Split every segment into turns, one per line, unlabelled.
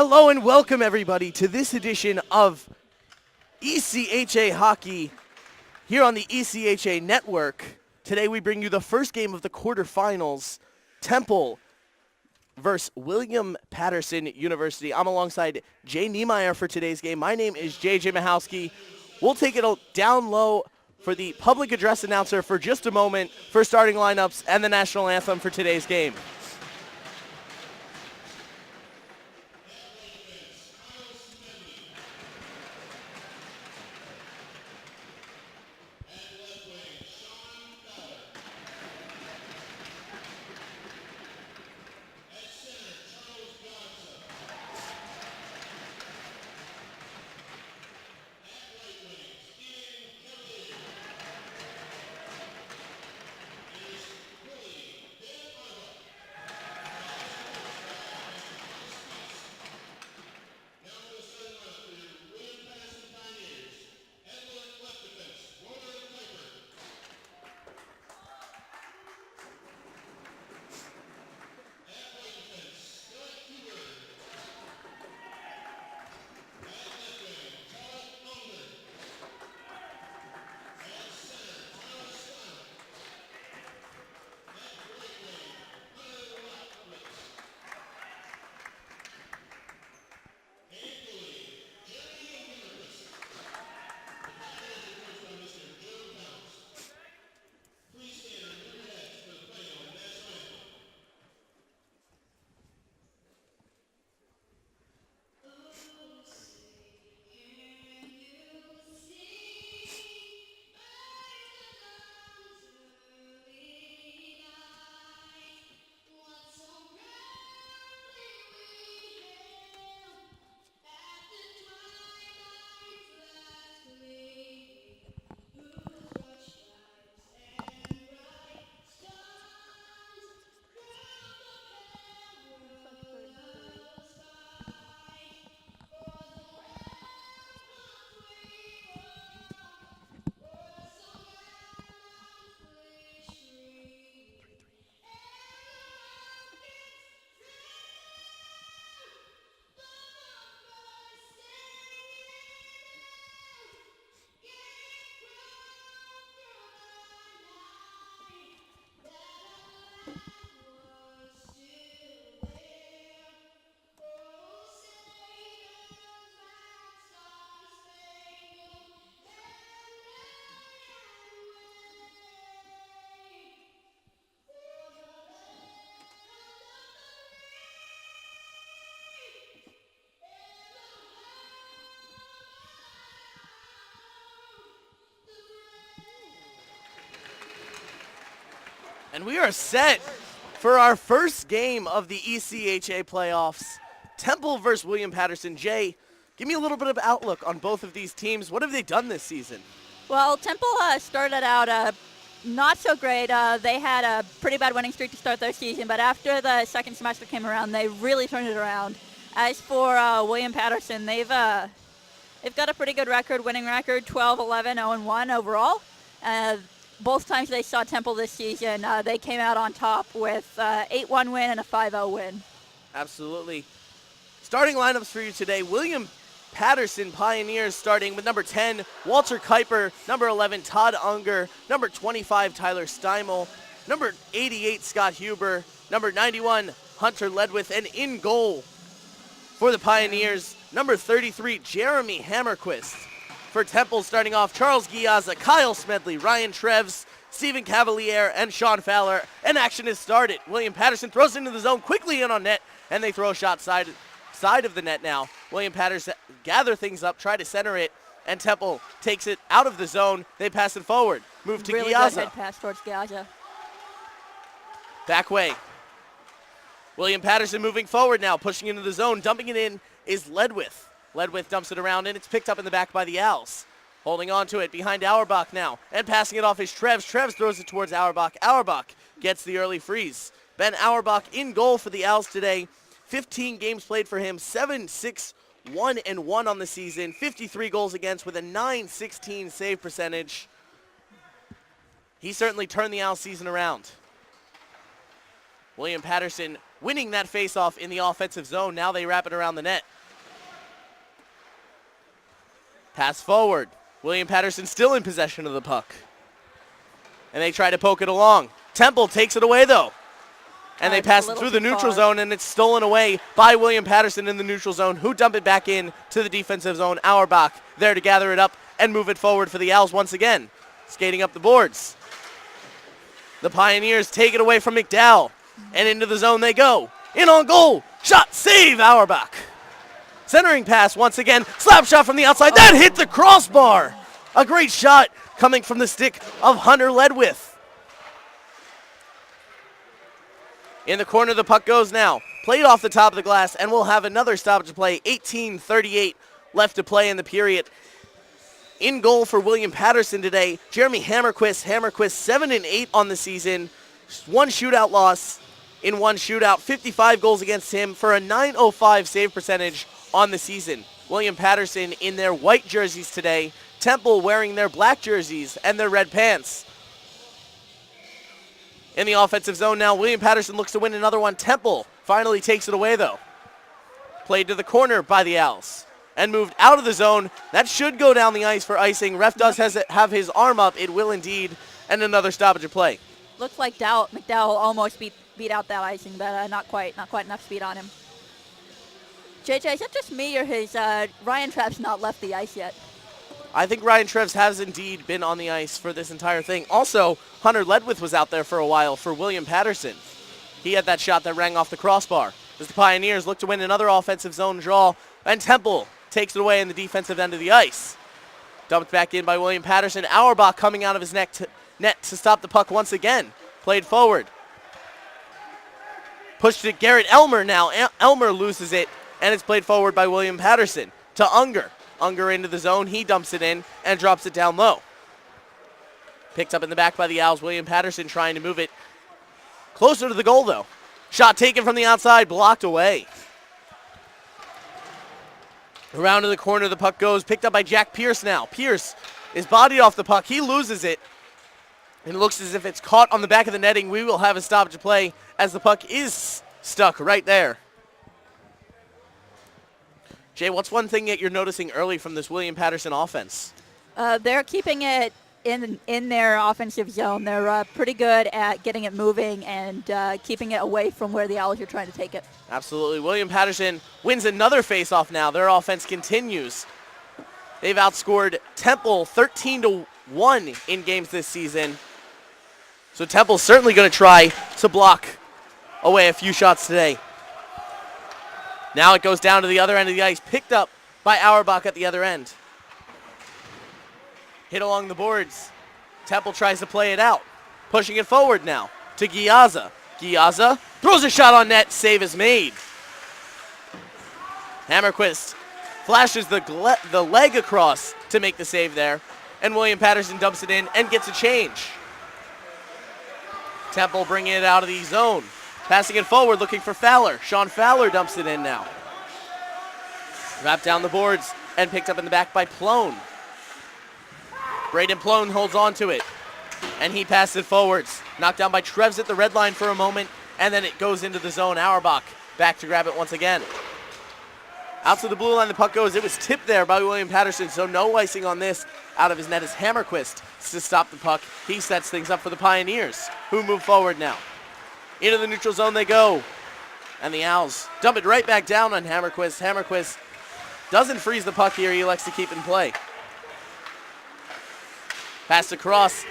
Hello and welcome everybody to this edition of ECHA Hockey here on the ECHA Network. Today we bring you the first game of the quarterfinals, Temple versus William Paterson University. I'm alongside Jay Niemeyer for today's game. My name is JJ Mahowski. We'll take it down low for the public address announcer for just a moment for starting lineups and the national anthem for today's game. And we are set for our first game of the ECHA playoffs, Temple versus William Paterson. Jay, give me a little bit of outlook on both of these teams. What have they done this season?
Well, Temple started out not so great. They had a pretty bad winning streak to start their season, but after the second semester came around, they really turned it around. As for William Paterson, they've got a pretty good record, winning record, 12-11, 0-1 overall. Both times they saw Temple this season, they came out on top with 8-1 win and a 5-0 win.
Absolutely. Starting lineups for you today, William Paterson Pioneers starting with number 10, Walter Kuiper, number 11, Todd Unger, number 25, Tyler Steimel, number 88, Scott Huber, number 91, Hunter Ledwith, and in goal for the Pioneers, number 33, Jeremy Hammerquist. For Temple, starting off, Charles Giazza, Kyle Smedley, Ryan Treves, Stephen Cavalier, and Sean Fowler. And action has started. William Paterson throws into the zone, quickly in on net, and they throw a shot side of the net now. William Paterson gather things up, try to center it, and Temple takes it out of the zone. They pass it forward. Move to
really
Giazza.
Good head pass towards Giazza.
Back way. William Paterson moving forward now, pushing into the zone. Dumping it in is Ledwith. Ledwith dumps it around, and it's picked up in the back by the Owls. Holding on to it behind Auerbach now, and passing it off is Treves. Treves throws it towards Auerbach. Auerbach gets the early freeze. Ben Auerbach in goal for the Owls today. 15 games played for him, 7-6-1 1-1 on the season, 53 goals against with a .916 save percentage. He certainly turned the Owls season around. William Paterson winning that faceoff in the offensive zone. Now they wrap it around the net. Pass forward. William Paterson still in possession of the puck. And they try to poke it along. Temple takes it away, though. And they pass it through the neutral zone, and it's stolen away by William Paterson in the neutral zone, who dump it back in to the defensive zone. Auerbach there to gather it up and move it forward for the Owls once again. Skating up the boards. The Pioneers take it away from McDowell, and into the zone they go. In on goal. Shot, save, Auerbach. Centering pass once again. Slap shot from the outside. That hit the crossbar. A great shot coming from the stick of Hunter Ledwith. In the corner, the puck goes now. Played off the top of the glass, and we'll have another stoppage of play. 18:38 left to play in the period. In goal for William Paterson today, Jeremy Hammerquist. Hammerquist 7-8 on the season. One shootout loss in one shootout. 55 goals against him for a .905 save percentage on the season. William Paterson in their white jerseys today. Temple wearing their black jerseys and their red pants. In the offensive zone now, William Paterson looks to win another one. Temple finally takes it away, though. Played to the corner by the Owls and moved out of the zone. That should go down the ice for icing. Ref does have his arm up. It will indeed. And another stoppage of play.
Looks like McDowell almost beat out that icing, but not quite enough speed on him. JJ, is that just me or has Ryan Trapp's not left the ice yet?
I think Ryan Treves has indeed been on the ice for this entire thing. Also, Hunter Ledwith was out there for a while for William Paterson. He had that shot that rang off the crossbar. As the Pioneers look to win another offensive zone draw, and Temple takes it away in the defensive end of the ice. Dumped back in by William Paterson. Auerbach coming out of his net to stop the puck once again. Played forward. Pushed to Garrett Elmer now. Elmer loses it, and it's played forward by William Paterson to Unger. Unger into the zone. He dumps it in and drops it down low. Picked up in the back by the Owls. William Paterson trying to move it closer to the goal, though. Shot taken from the outside, blocked away. Around to the corner, the puck goes. Picked up by Jack Pierce now. Pierce is bodied off the puck. He loses it. And it looks as if it's caught on the back of the netting. We will have a stoppage of play as the puck is stuck right there. Jay, what's one thing that you're noticing early from this William Paterson offense?
They're keeping it in their offensive zone. They're pretty good at getting it moving and keeping it away from where the Owls are trying to take it.
Absolutely. William Paterson wins another faceoff now. Their offense continues. They've outscored Temple 13-1 in games this season. So Temple's certainly going to try to block away a few shots today. Now it goes down to the other end of the ice, picked up by Auerbach at the other end. Hit along the boards. Temple tries to play it out. Pushing it forward now to Giazza. Giazza throws a shot on net. Save is made. Hammerquist flashes the leg across to make the save there. And William Paterson dumps it in and gets a change. Temple bringing it out of the zone. Passing it forward, looking for Fowler. Sean Fowler dumps it in now. Wrapped down the boards and picked up in the back by Plone. Braden Plone holds on to it, and he passes it forwards. Knocked down by Treves at the red line for a moment, and then it goes into the zone. Auerbach back to grab it once again. Out to the blue line, the puck goes. It was tipped there by William Paterson, so no icing on this. Out of his net is Hammerquist to stop the puck. He sets things up for the Pioneers, who move forward now. Into the neutral zone they go. And the Owls dump it right back down on Hammerquist. Hammerquist doesn't freeze the puck here. He elects to keep it in play. Pass across.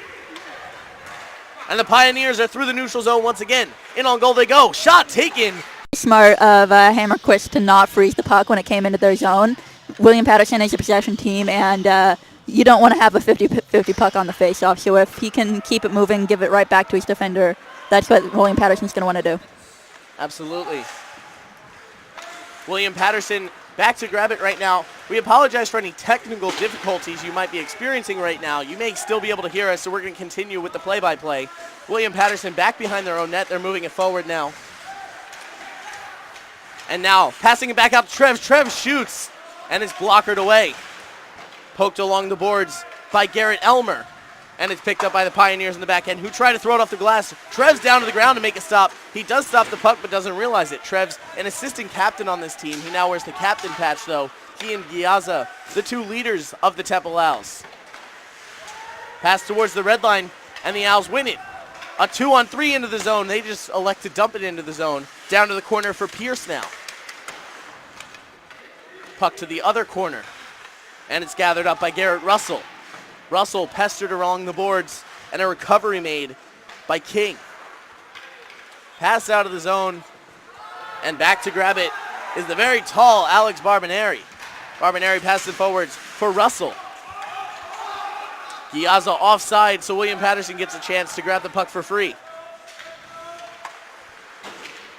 And the Pioneers are through the neutral zone once again. In on goal they go. Shot taken.
Smart of Hammerquist to not freeze the puck when it came into their zone. William Paterson is a possession team, and you don't want to have a 50-50 puck on the face-off. So if he can keep it moving, give it right back to his defender, that's what William Paterson's going to want to do.
Absolutely. William Paterson back to grab it right now. We apologize for any technical difficulties you might be experiencing right now. You may still be able to hear us, so we're going to continue with the play-by-play. William Paterson back behind their own net. They're moving it forward now. And now passing it back out to Treves. Treves shoots, and it's blockered away. Poked along the boards by Garrett Elmer. And it's picked up by the Pioneers in the back end, who try to throw it off the glass. Trev's down to the ground to make a stop. He does stop the puck, but doesn't realize it. Trev's an assistant captain on this team. He now wears the captain patch, though. He and Giaza, the two leaders of the Temple Owls. Pass towards the red line, and the Owls win it. A 2-on-3 into the zone. They just elect to dump it into the zone. Down to the corner for Pierce now. Puck to the other corner, and it's gathered up by Garrett Russell. Russell pestered along the boards, and a recovery made by King. Pass out of the zone, and back to grab it is the very tall Alex Barbonari. Barbonari passes it forwards for Russell. Giaza offside, so William Paterson gets a chance to grab the puck for free.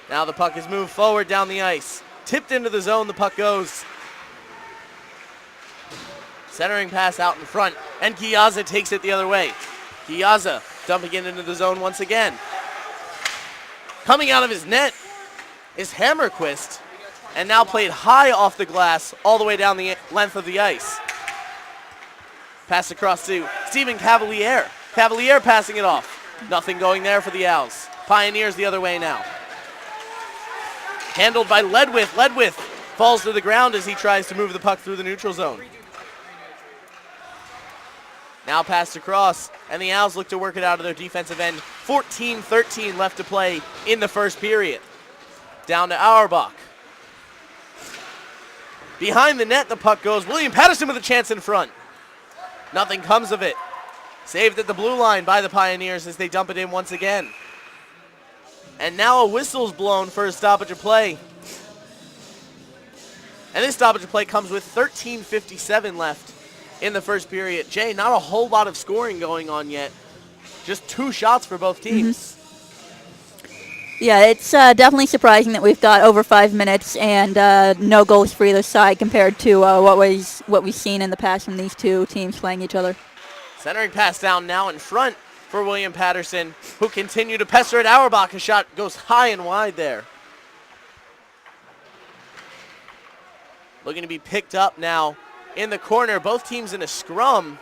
Now the puck is moved forward down the ice. Tipped into the zone, the puck goes. Centering pass out in front, and Giaza takes it the other way. Giaza dumping it into the zone once again. Coming out of his net is Hammerquist, and now played high off the glass all the way down the length of the ice. Pass across to Stephen Cavalier. Cavalier passing it off. Nothing going there for the Owls. Pioneers the other way now. Handled by Ledwith. Ledwith falls to the ground as he tries to move the puck through the neutral zone. Now passed across, and the Owls look to work it out of their defensive end. 14-13 left to play in the first period. Down to Auerbach. Behind the net, the puck goes. William Paterson with a chance in front. Nothing comes of it. Saved at the blue line by the Pioneers as they dump it in once again. And now a whistle's blown for a stoppage of play. And this stoppage of play comes with 13:57 left in the first period. Jay, not a whole lot of scoring going on yet. Just 2 shots for both teams.
Yeah, it's definitely surprising that we've got over 5 minutes and no goals for either side compared to what we've seen in the past from these two teams playing each other.
Centering pass down now in front for William Paterson, who continue to pester at Auerbach. A shot goes high and wide there. Looking to be picked up now in the corner. Both teams in a scrum.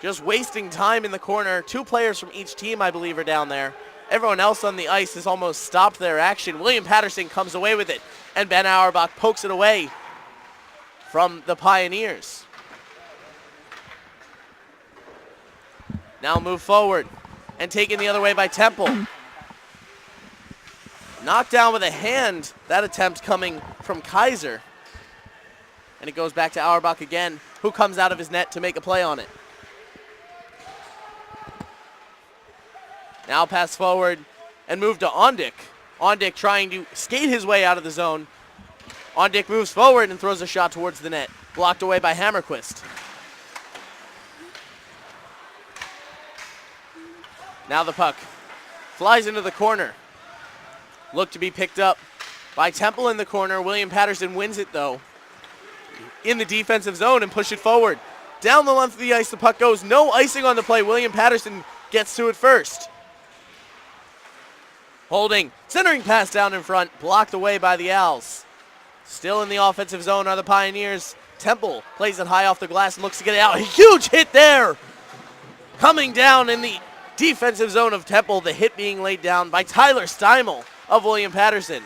Just wasting time in the corner. 2 players from each team, I believe, are down there. Everyone else on the ice has almost stopped their action. William Paterson comes away with it, and Ben Auerbach pokes it away from the Pioneers. Now move forward and taken the other way by Temple. Knocked down with a hand. That attempt coming from Kaiser. And it goes back to Auerbach again, who comes out of his net to make a play on it. Now pass forward and move to Ondick. Ondick trying to skate his way out of the zone. Ondick moves forward and throws a shot towards the net. Blocked away by Hammerquist. Now the puck flies into the corner. Looked to be picked up by Temple in the corner. William Paterson wins it, though, in the defensive zone and push it forward. Down the length of the ice, the puck goes. No icing on the play. William Paterson gets to it first. Holding, centering pass down in front, blocked away by the Owls. Still in the offensive zone are the Pioneers. Temple plays it high off the glass and looks to get it out. A huge hit there. Coming down in the defensive zone of Temple, the hit being laid down by Tyler Steimel of William Paterson.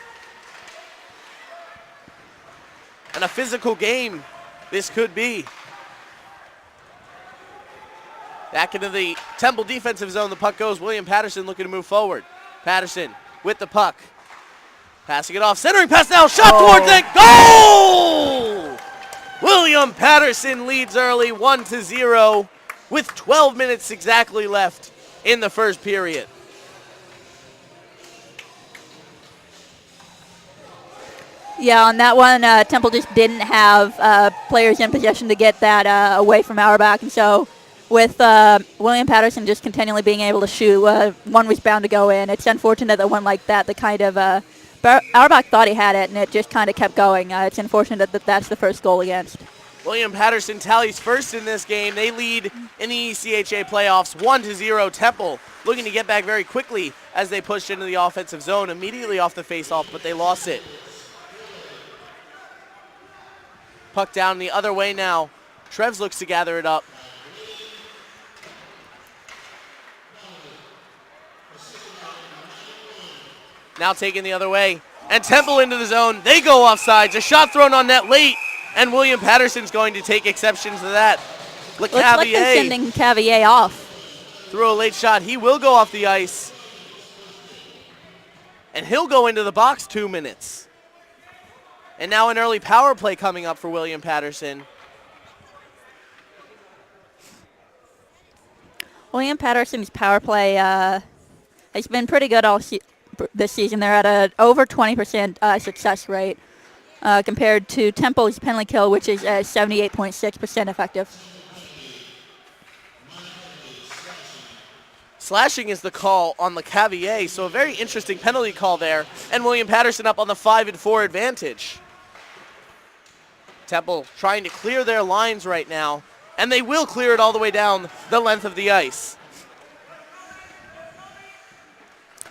And a physical game this could be. Back into the Temple defensive zone, the puck goes. William Paterson looking to move forward. Patterson with the puck. Passing it off, centering pass now, shot towards it, goal! William Paterson leads early, 1-0, with 12 minutes exactly left in the first period.
Yeah, on that one, Temple just didn't have players in possession to get that away from Auerbach, and so with William Paterson just continually being able to shoot, one was bound to go in. It's unfortunate that one like that, the kind of Auerbach thought he had it, and it just kind of kept going. It's unfortunate that that's the first goal against.
William Paterson tallies first in this game. They lead in the ECHA playoffs 1-0. Temple looking to get back very quickly as they pushed into the offensive zone immediately off the faceoff, but they lost it. Puck down the other way now. Trevs looks to gather it up. Now taken the other way. And Temple into the zone. They go offsides. A shot thrown on net late. And William Paterson's going to take exception to that.
Looks like they're sending Cavier off.
Threw a late shot. He will go off the ice. And he'll go into the box 2 minutes. And now an early power play coming up for William Paterson.
William Paterson's power play has been pretty good this season. They're at a over 20% success rate compared to Temple's penalty kill, which is 78.6% effective.
Slashing is the call on the Cavier, so a very interesting penalty call there. And William Paterson up on the 5-4 advantage. Temple trying to clear their lines right now, and they will clear it all the way down the length of the ice.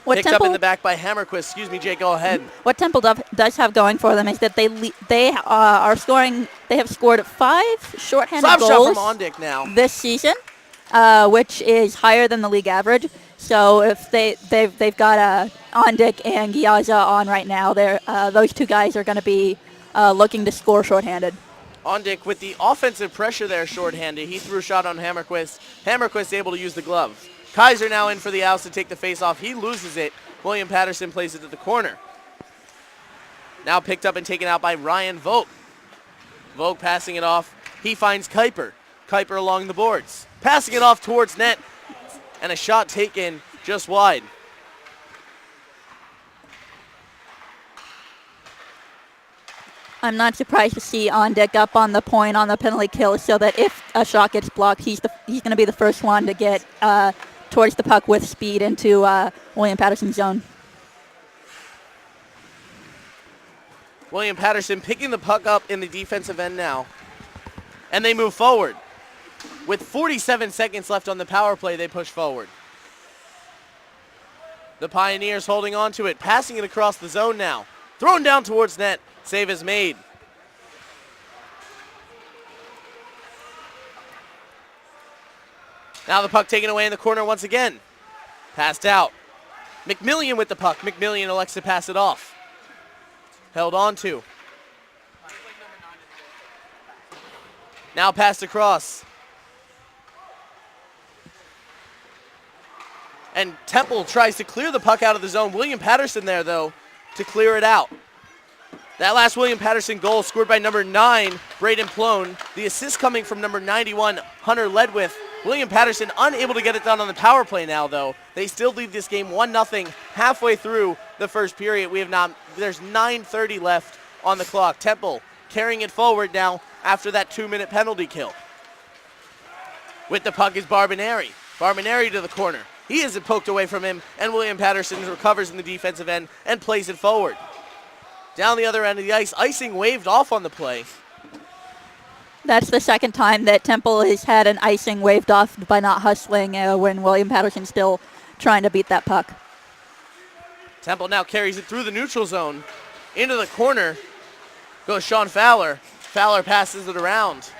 Picked up in the back by Hammerquist. Excuse me, Jake, go ahead.
What Temple does have going for them is that they are scoring. They have scored 5 shorthanded goals
from Ondick now
this season, which is higher than the league average. So if they've got Ondick and Giazza on right now, those two guys are going to be looking to score shorthanded.
Ondick with the offensive pressure there shorthanded. He threw a shot on Hammerquist. Hammerquist able to use the glove. Kaiser now in for the Owls to take the face off. He loses it. William Paterson plays it to the corner. Now picked up and taken out by Ryan Vogt. Vogt passing it off. He finds Kuiper. Kuiper along the boards. Passing it off towards net. And a shot taken just wide.
I'm not surprised to see Ondick up on the point on the penalty kill, so that if a shot gets blocked, he's going to be the first one to get towards the puck with speed into William Paterson's zone.
William Paterson picking the puck up in the defensive end now. And they move forward. With 47 seconds left on the power play, they push forward. The Pioneers holding on to it, passing it across the zone now. Thrown down towards net. Save is made. Now the puck taken away in the corner once again. Passed out. McMillian with the puck. McMillian elects to pass it off. Held on to. Now passed across. And Temple tries to clear the puck out of the zone. William Paterson there, though, to clear it out. That last William Paterson goal scored by number 9, Braden Plone. The assist coming from number 91, Hunter Ledwith. William Paterson unable to get it done on the power play now, though. They still leave this game 1-0 halfway through the first period. There's 9:30 left on the clock. Temple carrying it forward now after that 2-minute penalty kill. With the puck is Barbineri. Barbineri to the corner. He isn't poked away from him, and William Paterson recovers in the defensive end and plays it forward. Down the other end of the ice, icing waved off on the play.
That's the second time that Temple has had an icing waved off by not hustling when William Paterson's still trying to beat that puck.
Temple now carries it through the neutral zone. Into the corner goes Sean Fowler. Fowler passes it around.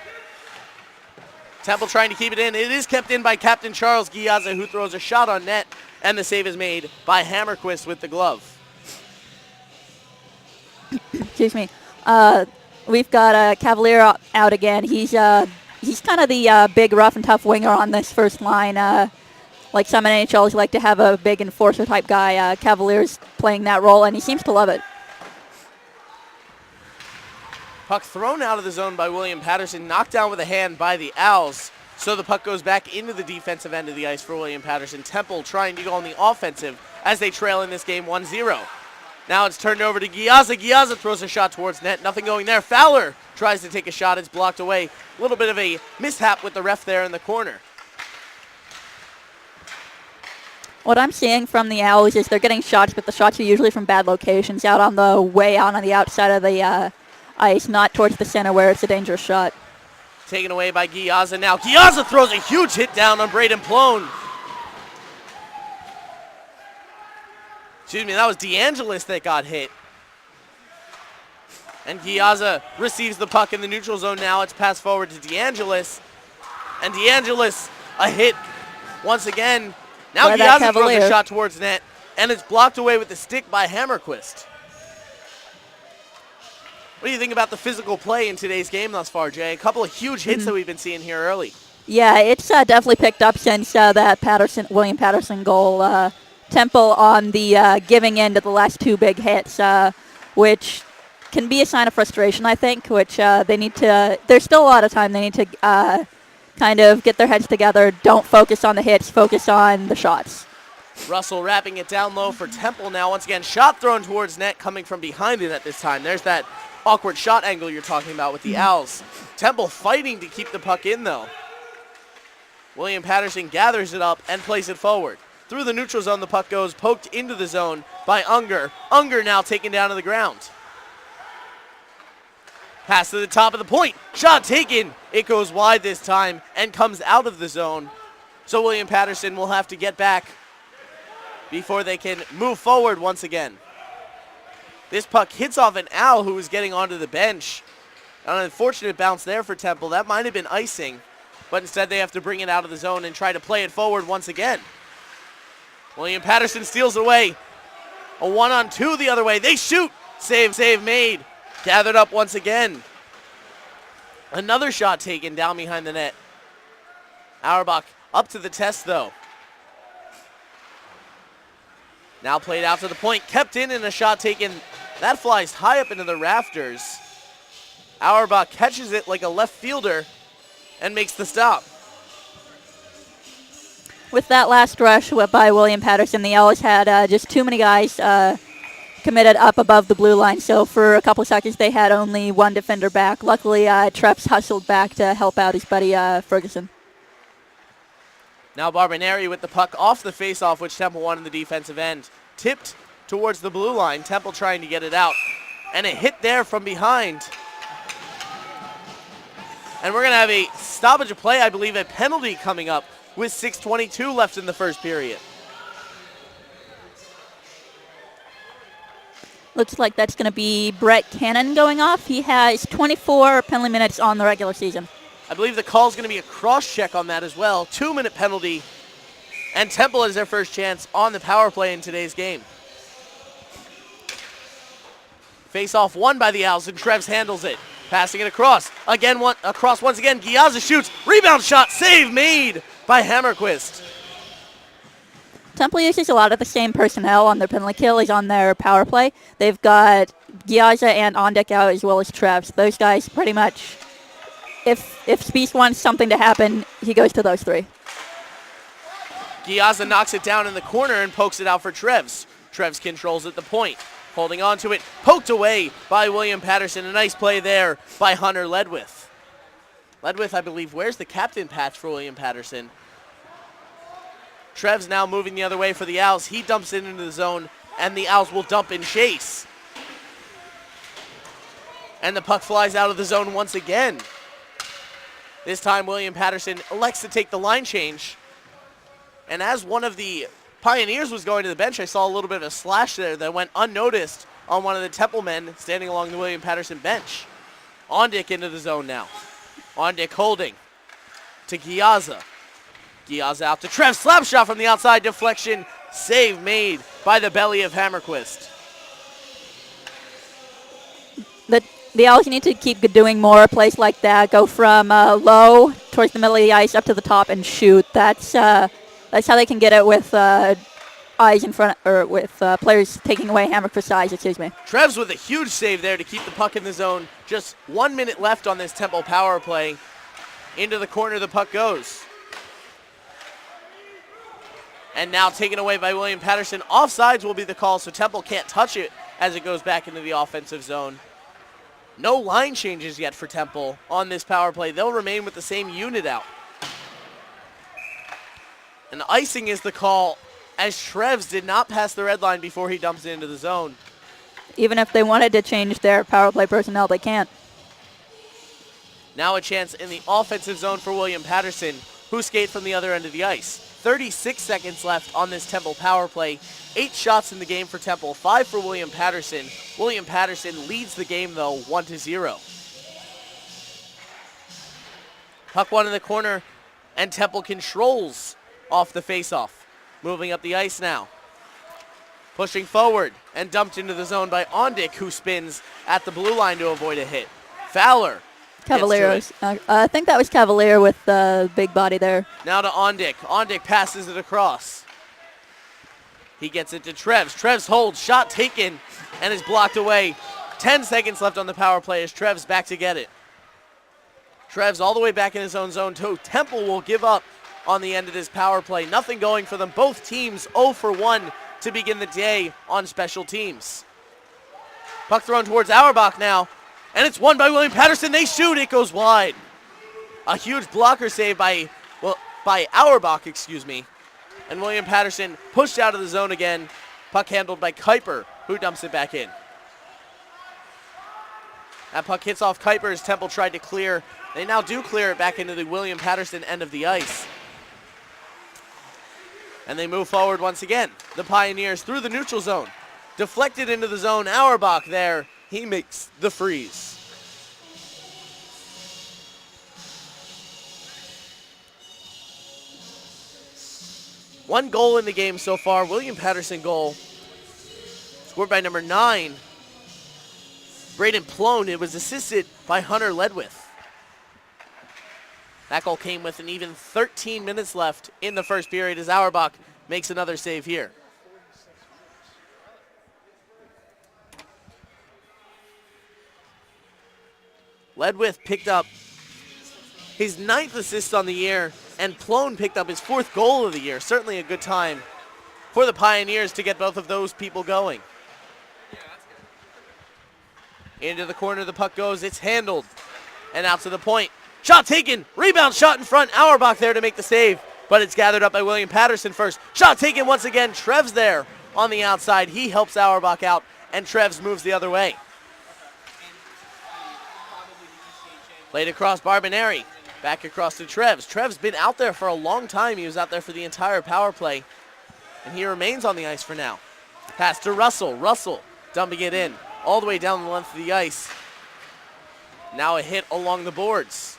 Temple trying to keep it in. It is kept in by Captain Charles Giazza, who throws a shot on net, and the save is made by Hammerquist with the glove.
Excuse me. We've got Cavalier out again. He's kind of the big, rough and tough winger on this first line. Like some NHLs like to have a big enforcer type guy. Cavalier's playing that role, and he seems to love it.
Puck thrown out of the zone by William Paterson, knocked down with a hand by the Owls. So the puck goes back into the defensive end of the ice for William Paterson. Temple trying to go on the offensive as they trail in this game 1-0. Now it's turned over to Giazza. Giazza throws a shot towards net. Nothing going there. Fowler tries to take a shot. It's blocked away. A little bit of a mishap with the ref there in the corner.
What I'm seeing from the Owls is they're getting shots, but the shots are usually from bad locations, out on the outside of the ice, not towards the center where it's a dangerous shot.
Taken away by Giazza now. Giazza throws a huge hit down on Braden Plone. Excuse me, that was DeAngelis that got hit. And Giazza receives the puck in the neutral zone now. It's passed forward to DeAngelis. And DeAngelis, a hit once again. Now Giazza throws a shot towards net. And it's blocked away with the stick by Hammerquist. What do you think about the physical play in today's game thus far, Jay? A couple of huge hits that we've been seeing here early.
Yeah, it's definitely picked up since that William Paterson goal. Temple on the giving in to the last two big hits, which can be a sign of frustration, I think, which they need to, there's still a lot of time. They need to kind of get their heads together. Don't focus on the hits, focus on the shots.
Russell wrapping it down low for Temple now. Once again, shot thrown towards net coming from behind the net this time. There's that awkward shot angle you're talking about with the Owls. Temple fighting to keep the puck in, though. William Paterson gathers it up and plays it forward. Through the neutral zone, the puck goes, poked into the zone by Unger. Unger now taken down to the ground. Pass to the top of the point. Shot taken. It goes wide this time and comes out of the zone. So William Paterson will have to get back before they can move forward once again. This puck hits off an Owl who was getting onto the bench. An unfortunate bounce there for Temple. That might have been icing, but instead they have to bring it out of the zone and try to play it forward once again. William Paterson steals it away. A 1-on-2 the other way. They shoot. Save made. Gathered up once again. Another shot taken down behind the net. Auerbach up to the test, though. Now played out to the point. Kept in and a shot taken. That flies high up into the rafters. Auerbach catches it like a left fielder and makes the stop.
With that last rush by William Paterson, the Owls had just too many guys committed up above the blue line. So for a couple seconds, they had only one defender back. Luckily, Treps hustled back to help out his buddy Ferguson.
Now Barbonari with the puck off the faceoff, which Temple won in the defensive end. Tipped towards the blue line. Temple trying to get it out. And a hit there from behind. And we're going to have a stoppage of play, I believe, a penalty coming up with 6:22 left in the first period.
Looks like that's going to be Brett Cannon going off. He has 24 penalty minutes on the regular season.
I believe the call is going to be a cross-check on that as well. 2-minute penalty. And Temple has their first chance on the power play in today's game. Face-off won by the Owls, and Treves handles it. Passing it across. Across once again. Giazza shoots. Rebound shot. Save made by Hammerquist.
Temple uses a lot of the same personnel on their penalty kill as on their power play. They've got Giazza and Ondick out as well as Treves. Those guys pretty much, if Spieth wants something to happen, he goes to those three.
Giazza knocks it down in the corner and pokes it out for Treves. Treves controls at the point. Holding on to it. Poked away by William Paterson. A nice play there by Hunter Ledwith. Ledwith, I believe, wears the captain patch for William Paterson. Treves now moving the other way for the Owls. He dumps it into the zone, and the Owls will dump and chase. And the puck flies out of the zone once again. This time, William Paterson elects to take the line change. And as one of the Pioneers was going to the bench, I saw a little bit of a slash there that went unnoticed on one of the Temple men standing along the William Paterson bench. Ondick into the zone now. Ondick holding to Giazza. Giazza out to Trev. Slap shot from the outside. Deflection. Save made by the belly of Hammerquist.
The Owls need to keep doing more plays like that. Go from low towards the middle of the ice up to the top and shoot. That's how they can get it with eyes in front, or with players taking away Hammerquist's eyes. Excuse me.
Trevs with a huge save there to keep the puck in the zone. Just 1 minute left on this Temple power play. Into the corner the puck goes. And now taken away by William Paterson. Offsides will be the call, so Temple can't touch it as it goes back into the offensive zone. No line changes yet for Temple on this power play. They'll remain with the same unit out. And icing is the call, as Treves did not pass the red line before he dumps it into the zone.
Even if they wanted to change their power play personnel, they can't.
Now a chance in the offensive zone for William Paterson, who skates from the other end of the ice. 36 seconds left on this Temple power play. 8 shots in the game for Temple, 5 for William Paterson. William Paterson leads the game, though, 1-0. Puck one in the corner, and Temple controls off the faceoff. Moving up the ice now. Pushing forward and dumped into the zone by Ondick, who spins at the blue line to avoid a hit. Fowler.
Cavaliers. I think that was Cavalier with the big body there.
Now to Ondick. Ondick passes it across. He gets it to Trevs. Trevs holds, shot taken, and is blocked away. 10 seconds left on the power play as Trevs back to get it. Trevs all the way back in his own zone too. Temple will give up on the end of this power play. Nothing going for them. Both teams 0 for 1 to begin the day on special teams. Puck thrown towards Auerbach now, and it's won by William Paterson. They shoot, it goes wide. A huge blocker save by Auerbach, and William Paterson pushed out of the zone again. Puck handled by Kuiper, who dumps it back in. That puck hits off Kuiper as Temple tried to clear. They now do clear it back into the William Paterson end of the ice. And they move forward once again. The Pioneers through the neutral zone. Deflected into the zone. Auerbach there. He makes the freeze. One goal in the game so far. William Paterson goal. Scored by number 9. Braden Plone. It was assisted by Hunter Ledwith. That goal came with an even 13 minutes left in the first period as Auerbach makes another save here. Ledwith picked up his 9th assist on the year, and Plone picked up his 4th goal of the year. Certainly a good time for the Pioneers to get both of those people going. Into the corner the puck goes. It's handled. And out to the point. Shot taken. Rebound shot in front. Auerbach there to make the save. But it's gathered up by William Paterson first. Shot taken once again. Trevs there on the outside. He helps Auerbach out. And Trevs moves the other way. Played across Barbineri. Back across to Trevs. Trevs been out there for a long time. He was out there for the entire power play. And he remains on the ice for now. Pass to Russell. Russell dumping it in. All the way down the length of the ice. Now a hit along the boards.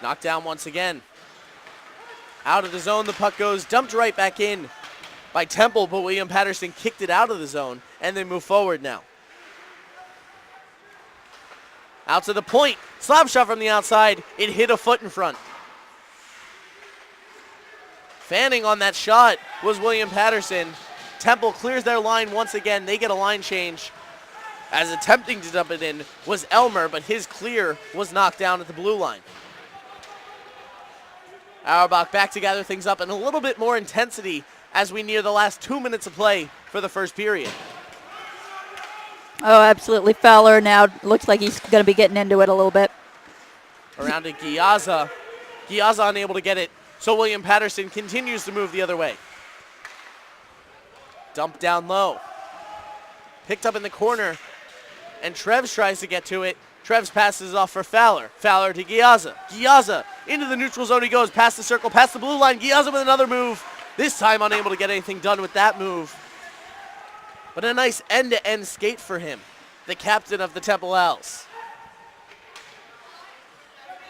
Knocked down once again. Out of the zone, the puck goes. Dumped right back in by Temple, but William Paterson kicked it out of the zone, and they move forward now. Out to the point. Slap shot from the outside. It hit a foot in front. Fanning on that shot was William Paterson. Temple clears their line once again. They get a line change. As attempting to dump it in was Elmer, but his clear was knocked down at the blue line. Auerbach back to gather things up and a little bit more intensity as we near the last 2 minutes of play for the first period.
Oh, absolutely. Fowler now looks like he's going to be getting into it a little bit.
Around to Giazza. Giazza unable to get it, so William Paterson continues to move the other way. Dumped down low. Picked up in the corner, and Trevs tries to get to it. Trevs passes off for Fowler. Fowler to Giazza. Giazza into the neutral zone he goes, past the circle, past the blue line. Giazza with another move. This time unable to get anything done with that move. But a nice end-to-end skate for him, the captain of the Temple Owls.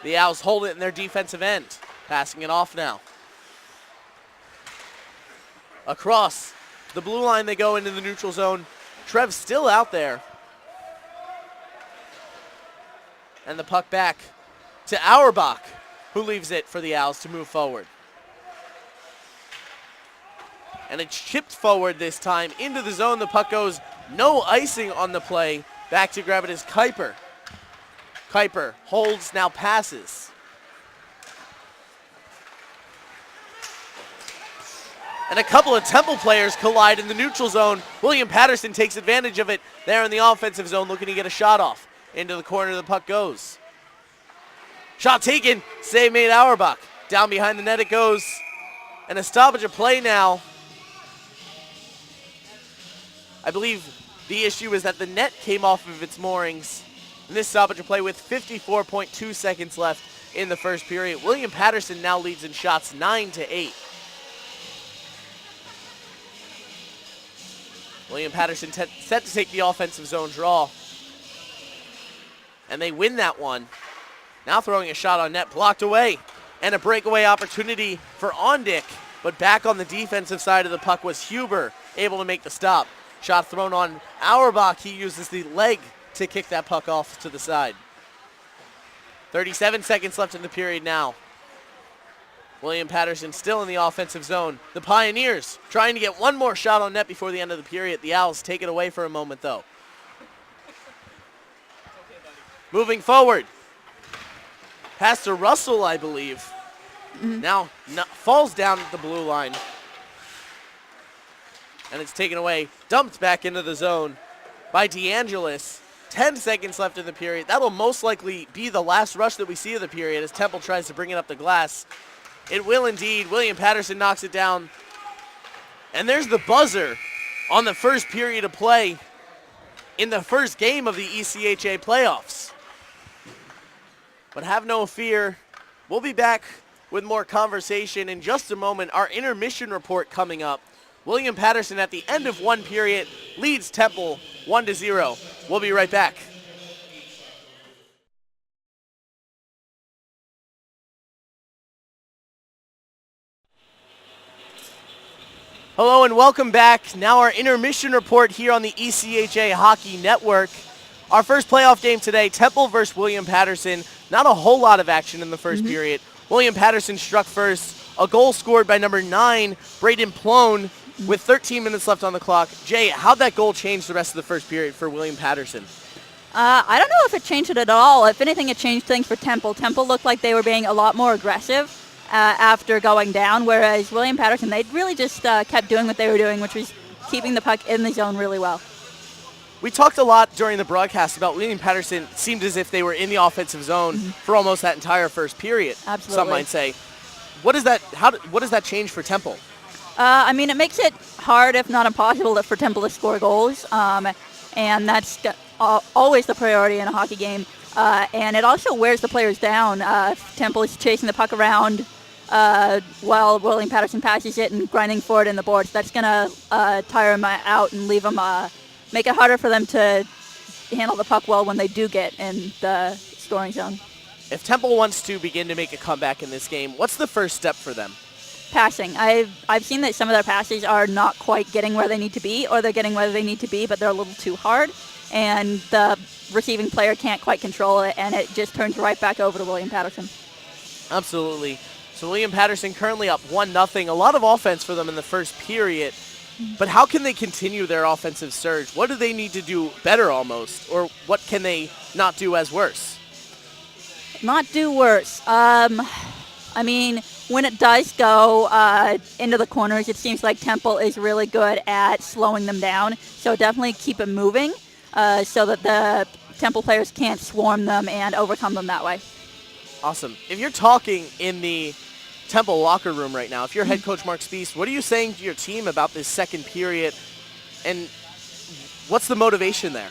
The Owls hold it in their defensive end. Passing it off now. Across the blue line they go into the neutral zone. Trev's still out there. And the puck back to Auerbach, who leaves it for the Owls to move forward. And it's chipped forward this time into the zone. The puck goes, no icing on the play. Back to grab it is Kuiper. Kuiper holds, now passes. And a couple of Temple players collide in the neutral zone. William Paterson takes advantage of it there in the offensive zone, looking to get a shot off. Into the corner the puck goes. Shot taken, save made Auerbach. Down behind the net it goes. And a stoppage of play now. I believe the issue is that the net came off of its moorings. And this stoppage of play with 54.2 seconds left in the first period. William Paterson now leads in shots 9-8. William Paterson set to take the offensive zone draw. And they win that one. Now throwing a shot on net, blocked away. And a breakaway opportunity for Ondick. But back on the defensive side of the puck was Huber, able to make the stop. Shot thrown on Auerbach. He uses the leg to kick that puck off to the side. 37 seconds left in the period now. William Paterson still in the offensive zone. The Pioneers trying to get one more shot on net before the end of the period. The Owls take it away for a moment, though. Moving forward. Pass to Russell, I believe. Now falls down at the blue line. And it's taken away, dumped back into the zone by DeAngelis. 10 seconds left in the period. That'll most likely be the last rush that we see of the period as Temple tries to bring it up the glass. It will indeed. William Paterson knocks it down. And there's the buzzer on the first period of play in the first game of the ECHA playoffs. But have no fear. We'll be back with more conversation in just a moment. Our intermission report coming up. William Paterson at the end of one period leads Temple 1-0. We'll be right back. Hello and welcome back. Now our intermission report here on the ECHA Hockey Network. Our first playoff game today, Temple versus William Paterson. Not a whole lot of action in the first period. William Paterson struck first. A goal scored by number 9, Braden Plone, with 13 minutes left on the clock. Jay, how'd that goal change the rest of the first period for William Paterson?
I don't know if it changed it at all. If anything, it changed things for Temple. Temple looked like they were being a lot more aggressive after going down, whereas William Paterson, they really just kept doing what they were doing, which was keeping the puck in the zone really well.
We talked a lot during the broadcast about William Paterson seemed as if they were in the offensive zone for almost that entire first period.
Absolutely.
Some might say. What does that change for Temple?
I mean, it makes it hard, if not impossible, for Temple to score goals, and that's always the priority in a hockey game. And it also wears the players down. Temple is chasing the puck around while William Paterson passes it and grinding for it in the boards. That's going to tire them out and leave them, make it harder for them to handle the puck well when they do get in the scoring zone.
If Temple wants to begin to make a comeback in this game, what's the first step for them?
Passing. I've seen that some of their passes are not quite getting where they need to be, or they're getting where they need to be, but they're a little too hard, and the receiving player can't quite control it, and it just turns right back over to William Paterson.
Absolutely. So William Paterson currently up 1-0. A lot of offense for them in the first period, but how can they continue their offensive surge? What do they need to do better almost, or what can they not do as worse?
Not do worse. I mean, when it does go into the corners, it seems like Temple is really good at slowing them down. So definitely keep it moving so that the Temple players can't swarm them and overcome them that way.
Awesome. If you're talking in the Temple locker room right now, if you're head coach Mark Spies, what are you saying to your team about this second period, and what's the motivation there?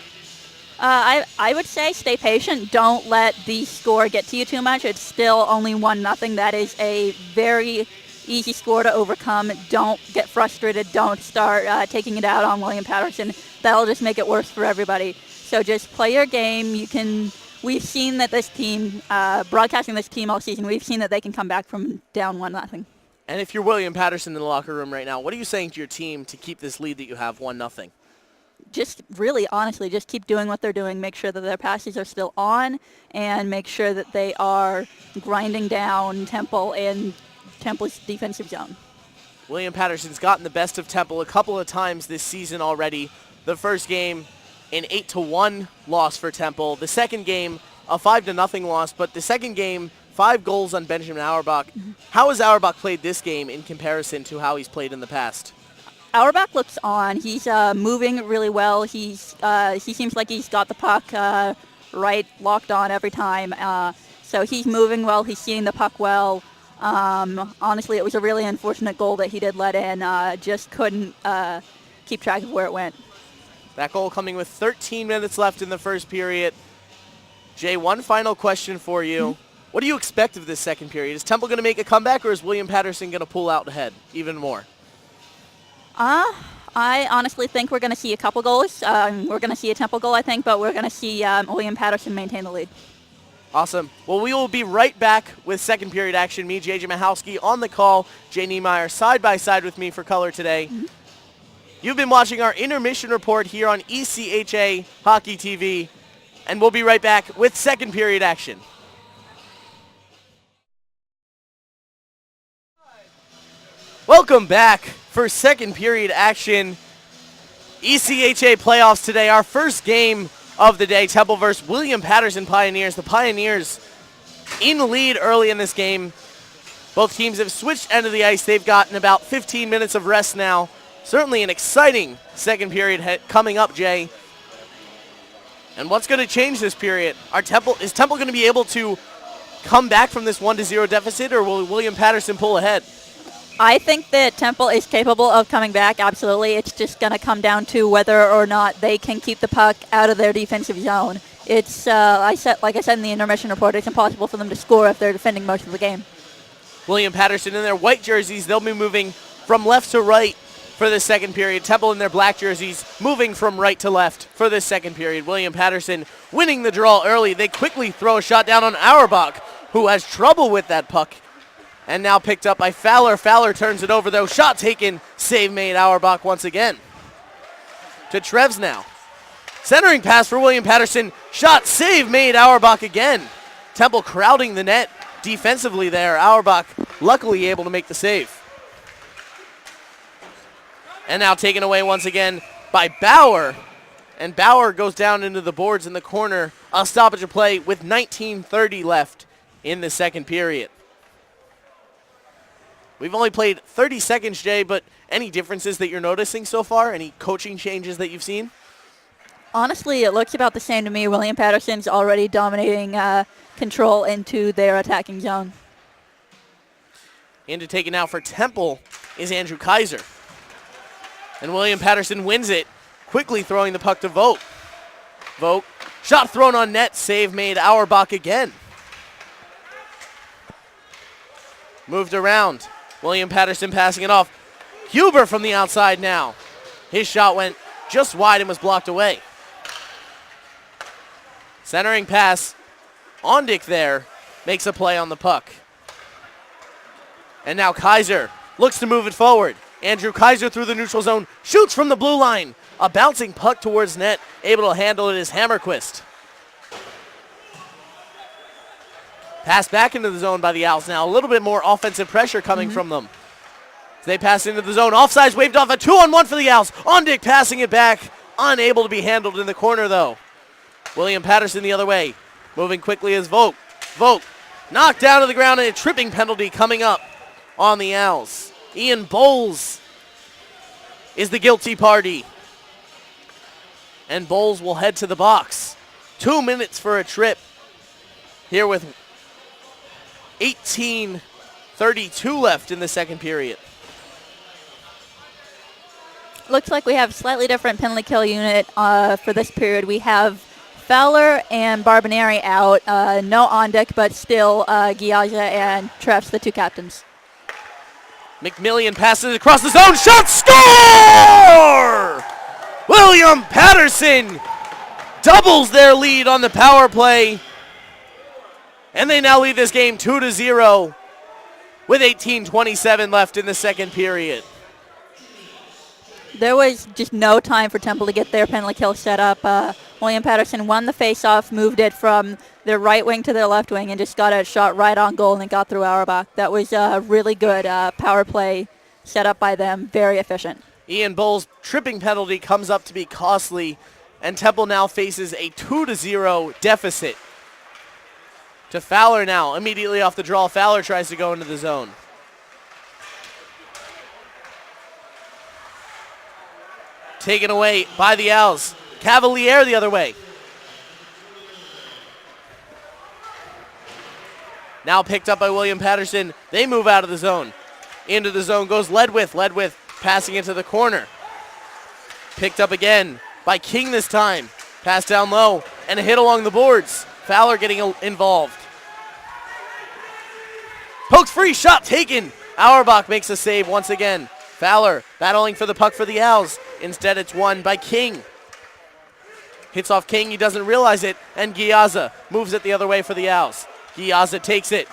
I would say stay patient. Don't let the score get to you too much. It's still only 1-0. That is a very easy score to overcome. Don't get frustrated. Don't start taking it out on William Paterson. That'll just make it worse for everybody. So just play your game. We've seen that this team, broadcasting this team all season, we've seen that they can come back from down 1-0.
And if you're William Paterson in the locker room right now, what are you saying to your team to keep this lead that you have 1-0?
Just really, honestly, just keep doing what they're doing. Make sure that their passes are still on, and make sure that they are grinding down Temple in Temple's defensive zone.
William Paterson's gotten the best of Temple a couple of times this season already. The first game, an 8-1 loss for Temple. The second game, a 5-0 loss, but the second game, 5 goals on Benjamin Auerbach. How has Auerbach played this game in comparison to how he's played in the past?
Auerbach looks on. He's moving really well. He seems like he's got the puck right locked on every time. So he's moving well. He's seeing the puck well. Honestly, it was a really unfortunate goal that he did let in. Just couldn't keep track of where it went.
That goal coming with 13 minutes left in the first period. Jay, one final question for you. What do you expect of this second period? Is Temple going to make a comeback, or is William Paterson going to pull out ahead even more?
I honestly think we're going to see a couple goals. We're going to see a Temple goal, I think, but we're going to see William Paterson maintain the lead.
Awesome. Well, we will be right back with second period action. Me, JJ Michalski, on the call. Jay Niemeyer side by side with me for color today. You've been watching our intermission report here on ECHA Hockey TV, and we'll be right back with second period action. Welcome back for second period action. ECHA playoffs today. Our first game of the day, Temple versus William Paterson Pioneers. The Pioneers in the lead early in this game. Both teams have switched end of the ice. They've gotten about 15 minutes of rest now. Certainly an exciting second period coming up, Jay. And what's going to change this period? Is Temple going to be able to come back from this 1-0 deficit, or will William Paterson pull ahead?
I think that Temple is capable of coming back, absolutely. It's just going to come down to whether or not they can keep the puck out of their defensive zone. It's, like I said in the intermission report, it's impossible for them to score if they're defending most of the game.
William Paterson in their white jerseys, they'll be moving from left to right for the second period. Temple in their black jerseys moving from right to left for the second period. William Paterson winning the draw early. They quickly throw a shot down on Auerbach, who has trouble with that puck. And now picked up by Fowler. Fowler turns it over, though. Shot taken. Save made. Auerbach once again. To Trevs now. Centering pass for William Paterson. Shot. Save made. Auerbach again. Temple crowding the net defensively there. Auerbach luckily able to make the save. And now taken away once again by Bauer. And Bauer goes down into the boards in the corner. A stoppage of play with 19:30 left in the second period. We've only played 30 seconds, Jay, but any differences that you're noticing so far? Any coaching changes that you've seen?
Honestly, it looks about the same to me. William Paterson's already dominating control into their attacking zone.
In to take it now for Temple is Andrew Kaiser. And William Paterson wins it, quickly throwing the puck to Vogt. Vogt, shot thrown on net, save made. Auerbach again. Moved around. William Paterson passing it off. Huber from the outside now. His shot went just wide and was blocked away. Centering pass. Ondick there makes a play on the puck. And now Kaiser looks to move it forward. Andrew Kaiser through the neutral zone. Shoots from the blue line. A bouncing puck towards net. Able to handle it is Hammerquist. Pass back into the zone by the Owls now. A little bit more offensive pressure coming from them. They pass into the zone. Offsides waved off. A 2-on-1 for the Owls. Ondick passing it back. Unable to be handled in the corner, though. William Paterson the other way. Moving quickly as Vogt. Vogt knocked down to the ground, and a tripping penalty coming up on the Owls. Ian Bowles is the guilty party. And Bowles will head to the box. 2 minutes for a trip here with 18:32 left in the second period.
Looks like we have a slightly different penalty kill unit for this period. We have Fowler and Barbonari out. No Ondick, but still Giaja and Trefs, the two captains.
McMillian passes across the zone. Shot, score! William Paterson doubles their lead on the power play. And they now lead this game 2-0 with 18:27 left in the second period.
There was just no time for Temple to get their penalty kill set up. William Paterson won the faceoff, moved it from their right wing to their left wing, and just got a shot right on goal and it got through Auerbach. That was a really good power play set up by them. Very efficient.
Ian Bowles' tripping penalty comes up to be costly, and Temple now faces a 2-0 deficit. To Fowler now, immediately off the draw. Fowler tries to go into the zone. Taken away by the Owls. Cavalier the other way. Now picked up by William Paterson. They move out of the zone. Into the zone goes Ledwith. Ledwith passing into the corner. Picked up again by King this time. Pass down low and a hit along the boards. Fowler getting involved. Pokes free, shot taken. Auerbach makes a save once again. Fowler battling for the puck for the Owls. Instead, it's won by King. Hits off King, he doesn't realize it, and Giaza moves it the other way for the Owls. Giaza takes it.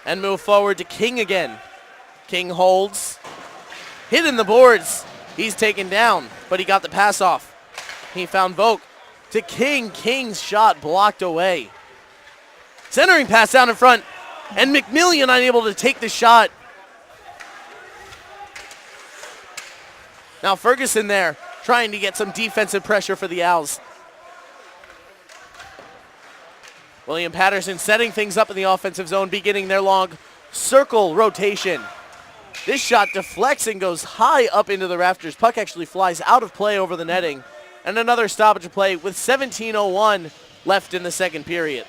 And move forward to King again. King holds. Hit in the boards. He's taken down, but he got the pass off. He found Volk to King. King's shot blocked away. Centering pass down in front, and McMillian unable to take the shot. Now Ferguson there, trying to get some defensive pressure for the Owls. William Paterson setting things up in the offensive zone, beginning their long circle rotation. This shot deflects and goes high up into the rafters. Puck actually flies out of play over the netting. And another stoppage of play with 17:01 left in the second period.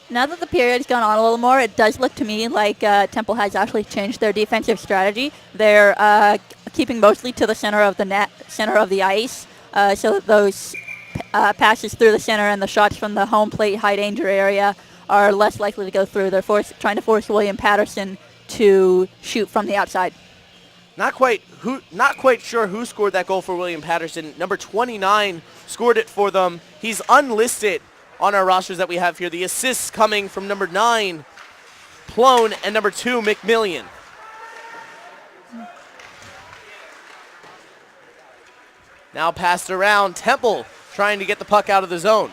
Now that the period's gone on a little more, it does look to me like Temple has actually changed their defensive strategy. They're keeping mostly to the center of the net, center of the ice, so that those passes through the center and the shots from the home plate high danger area are less likely to go through. They're trying to force William Paterson to shoot from the outside.
Not quite sure who scored that goal for William Paterson. Number 29 scored it for them. He's unlisted on our rosters that we have here. The assists coming from number 9, Plone, and number 2, McMillian. Now passed around. Temple trying to get the puck out of the zone.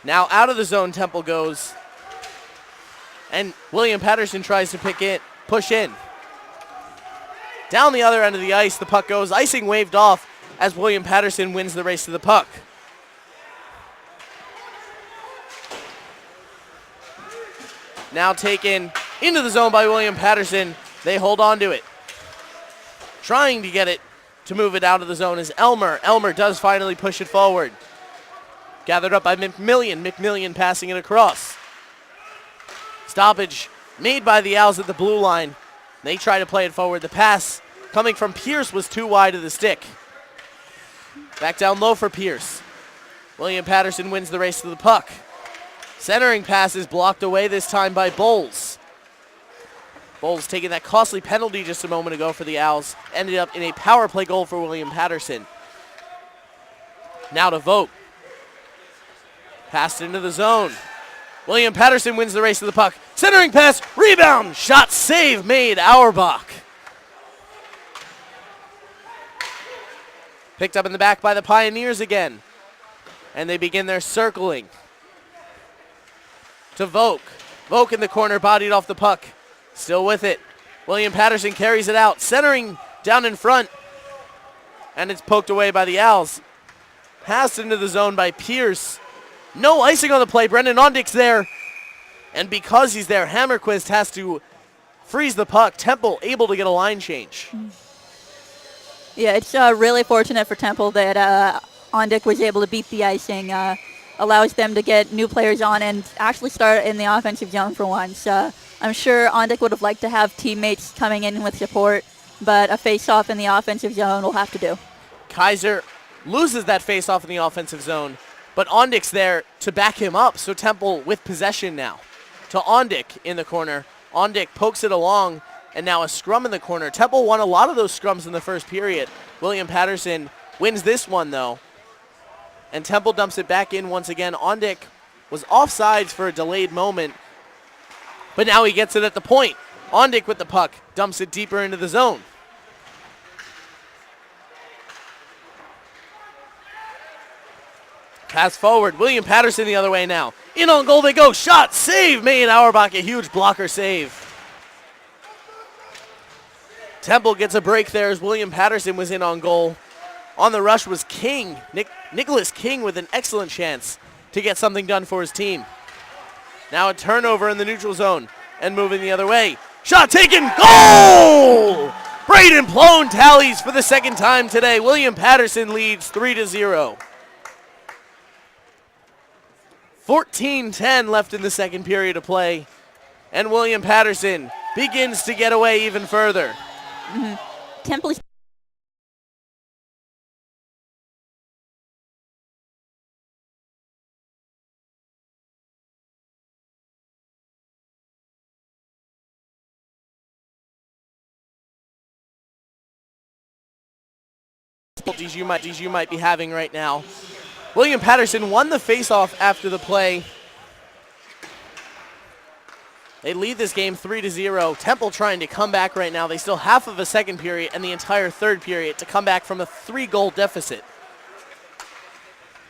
Now out of the zone, Temple goes. And William Paterson tries to push in. Down the other end of the ice, the puck goes. Icing waved off as William Paterson wins the race to the puck. Now taken into the zone by William Paterson. They hold on to it. Trying to get it to move it out of the zone is Elmer. Elmer does finally push it forward. Gathered up by McMillian. McMillian passing it across. Stoppage made by the Owls at the blue line. They try to play it forward. The pass coming from Pierce was too wide of the stick. Back down low for Pierce. William Paterson wins the race to the puck. Centering pass is blocked away this time by Bowles. Bowles taking that costly penalty just a moment ago for the Owls. Ended up in a power play goal for William Paterson. Now to Vogt. Passed into the zone. William Paterson wins the race to the puck. Centering pass, rebound, shot, save made, Auerbach. Picked up in the back by the Pioneers again. And they begin their circling. To Vogt. Vogt in the corner, bodied off the puck. Still with it. William Paterson carries it out. Centering down in front. And it's poked away by the Owls. Passed into the zone by Pierce. No icing on the play. Brendan Ondick's there. And because he's there, Hammerquist has to freeze the puck. Temple able to get a line change.
Yeah, it's really fortunate for Temple that Ondick was able to beat the icing. Allows them to get new players on and actually start in the offensive zone for once. I'm sure Ondick would have liked to have teammates coming in with support, but a face-off in the offensive zone will have to do.
Kaiser loses that face-off in the offensive zone. But Ondick's there to back him up, so Temple with possession now. To Ondick in the corner. Ondick pokes it along, and now a scrum in the corner. Temple won a lot of those scrums in the first period. William Paterson wins this one, though. And Temple dumps it back in once again. Ondick was offsides for a delayed moment, but now he gets it at the point. Ondick with the puck, dumps it deeper into the zone. Pass forward. William Paterson the other way now. In on goal they go. Shot. Save made. Auerbach a huge blocker save. Temple gets a break there as William Paterson was in on goal. On the rush was King. Nicholas King with an excellent chance to get something done for his team. Now a turnover in the neutral zone and moving the other way. Shot taken. Goal! Braden Plone tallies for the second time today. William Paterson leads 3-0. 14:10 left in the second period of play. And William Paterson begins to get away even further.
Temple's
difficulties you might be having right now. William Paterson won the faceoff after the play. They lead this game 3-0. Temple trying to come back right now. They still half of a second period and the entire third period to come back from a 3-goal deficit.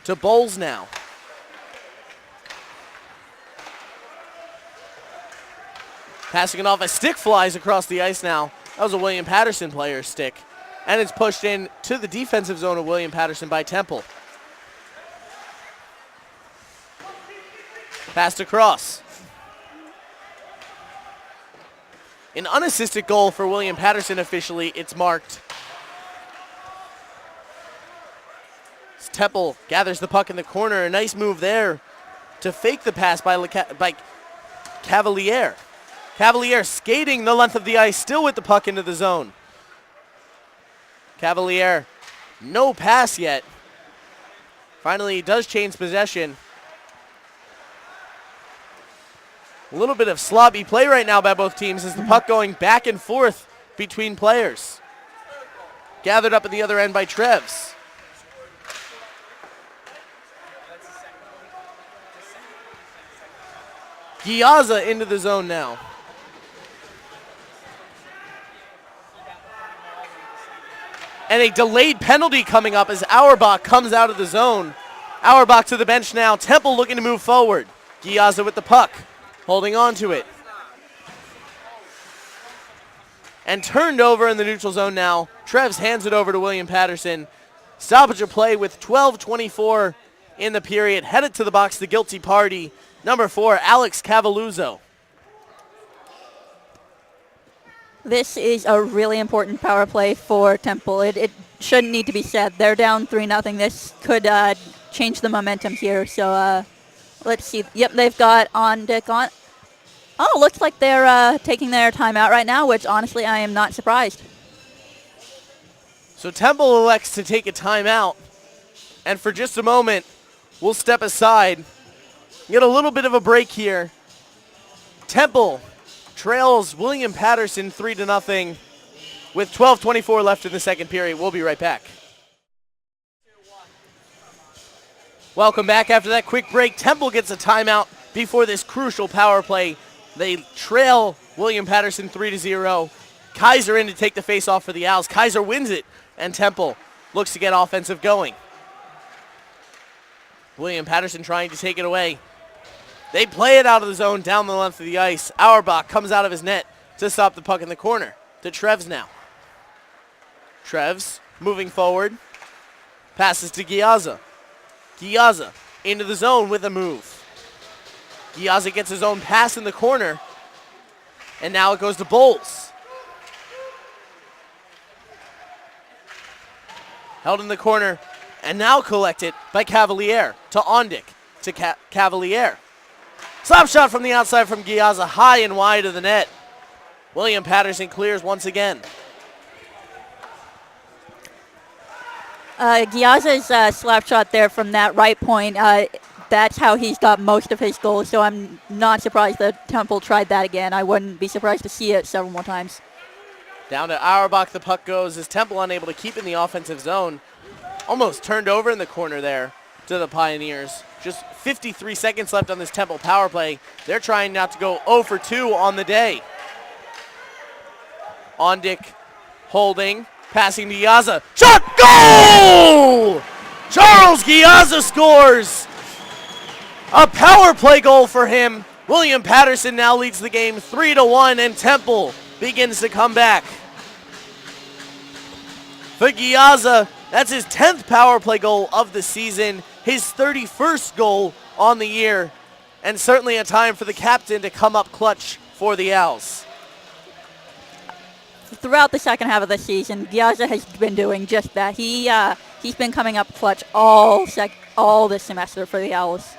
To Bowles now. Passing it off, a stick flies across the ice now. That was a William Paterson player's stick. And it's pushed in to the defensive zone of William Paterson by Temple. Passed across. An unassisted goal for William Paterson officially. It's marked. Temple gathers the puck in the corner. A nice move there to fake the pass by Cavalier. Cavalier skating the length of the ice, still with the puck into the zone. Cavalier, no pass yet. Finally, he does change possession. A little bit of sloppy play right now by both teams as the puck going back and forth between players. Gathered up at the other end by Trevs. Giazza into the zone now. And a delayed penalty coming up as Auerbach comes out of the zone. Auerbach to the bench now. Temple looking to move forward. Giazza with the puck. Holding on to it. And turned over in the neutral zone now. Trevs hands it over to William Paterson. Stoppage of play with 12:24 in the period. Headed to the box, the guilty party. Number 4, Alex Cavaluzzo.
This is a really important power play for Temple. It shouldn't need to be said. They're down 3-0. This could change the momentum here. So let's see. Yep, they've got on deck on. Oh, looks like they're taking their timeout right now, which honestly I am not surprised.
So Temple elects to take a timeout. And for just a moment, we'll step aside. Get a little bit of a break here. Temple trails William Paterson 3-0 with 12:24 left in the second period. We'll be right back. Welcome back after that quick break. Temple gets a timeout before this crucial power play. They trail William Paterson 3-0. Kaiser in to take the face off for the Owls. Kaiser wins it, and Temple looks to get offensive going. William Paterson trying to take it away. They play it out of the zone down the length of the ice. Auerbach comes out of his net to stop the puck in the corner. To Trevs now. Trevs moving forward. Passes to Giazza. Giazza into the zone with a move. Giazza gets his own pass in the corner. And now it goes to Bowles. Held in the corner. And now collected by Cavalier to Ondick. To Cavalier. Slap shot from the outside from Giazza, high and wide of the net. William Paterson clears once again.
Giazza's slap shot there from that right point, that's how he's got most of his goals, so I'm not surprised that Temple tried that again. I wouldn't be surprised to see it several more times.
Down to Auerbach the puck goes as Temple unable to keep in the offensive zone. Almost turned over in the corner there to the Pioneers. Just 53 seconds left on this Temple power play. They're trying not to go 0 for 2 on the day. Ondick holding, passing to Giazza. Shot, goal! Charles Giazza scores! A power play goal for him. William Paterson now leads the game 3-1, and Temple begins to come back. For Giazza, that's his 10th power play goal of the season, his 31st goal on the year, and certainly a time for the captain to come up clutch for the Owls.
Throughout the second half of the season, Giazza has been doing just that. He's been coming up clutch all this semester for the Owls.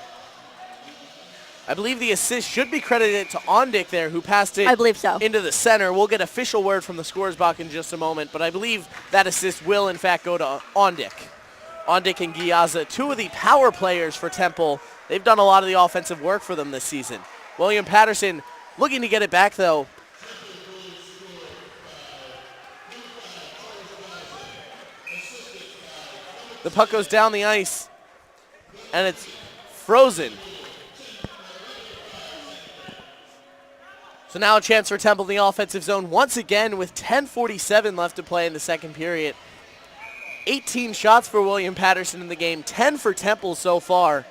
I believe the assist should be credited to Ondick there, who passed it
I believe so.
into the center. We'll get official word from the scores box in just a moment, but I believe that assist will, in fact, go to Ondick. Ondick and Giazza, two of the power players for Temple. They've done a lot of the offensive work for them this season. William Paterson looking to get it back, though. The puck goes down the ice, and it's frozen. So now a chance for Temple in the offensive zone once again with 10:47 left to play in the second period. 18 shots for William Paterson in the game, 10 for Temple so far.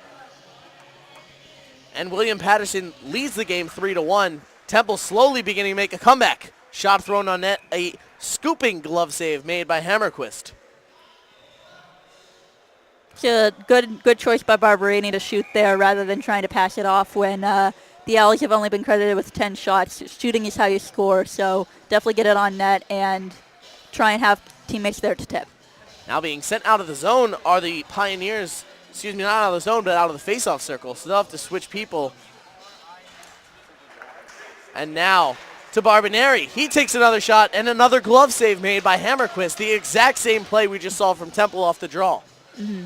And William Paterson leads the game 3-1. Temple slowly beginning to make a comeback. Shot thrown on net, a scooping glove save made by Hammerquist.
It's a good choice by Barberini to shoot there rather than trying to pass it off when the Owls have only been credited with 10 shots. Shooting is how you score, so definitely get it on net and try and have teammates there to tip.
Now being sent out of the zone are the Pioneers, not out of the zone, but out of the face-off circle, so they'll have to switch people. And now to Barbeneri. He takes another shot and another glove save made by Hammerquist. The exact same play we just saw from Temple off the draw.
Mm-hmm.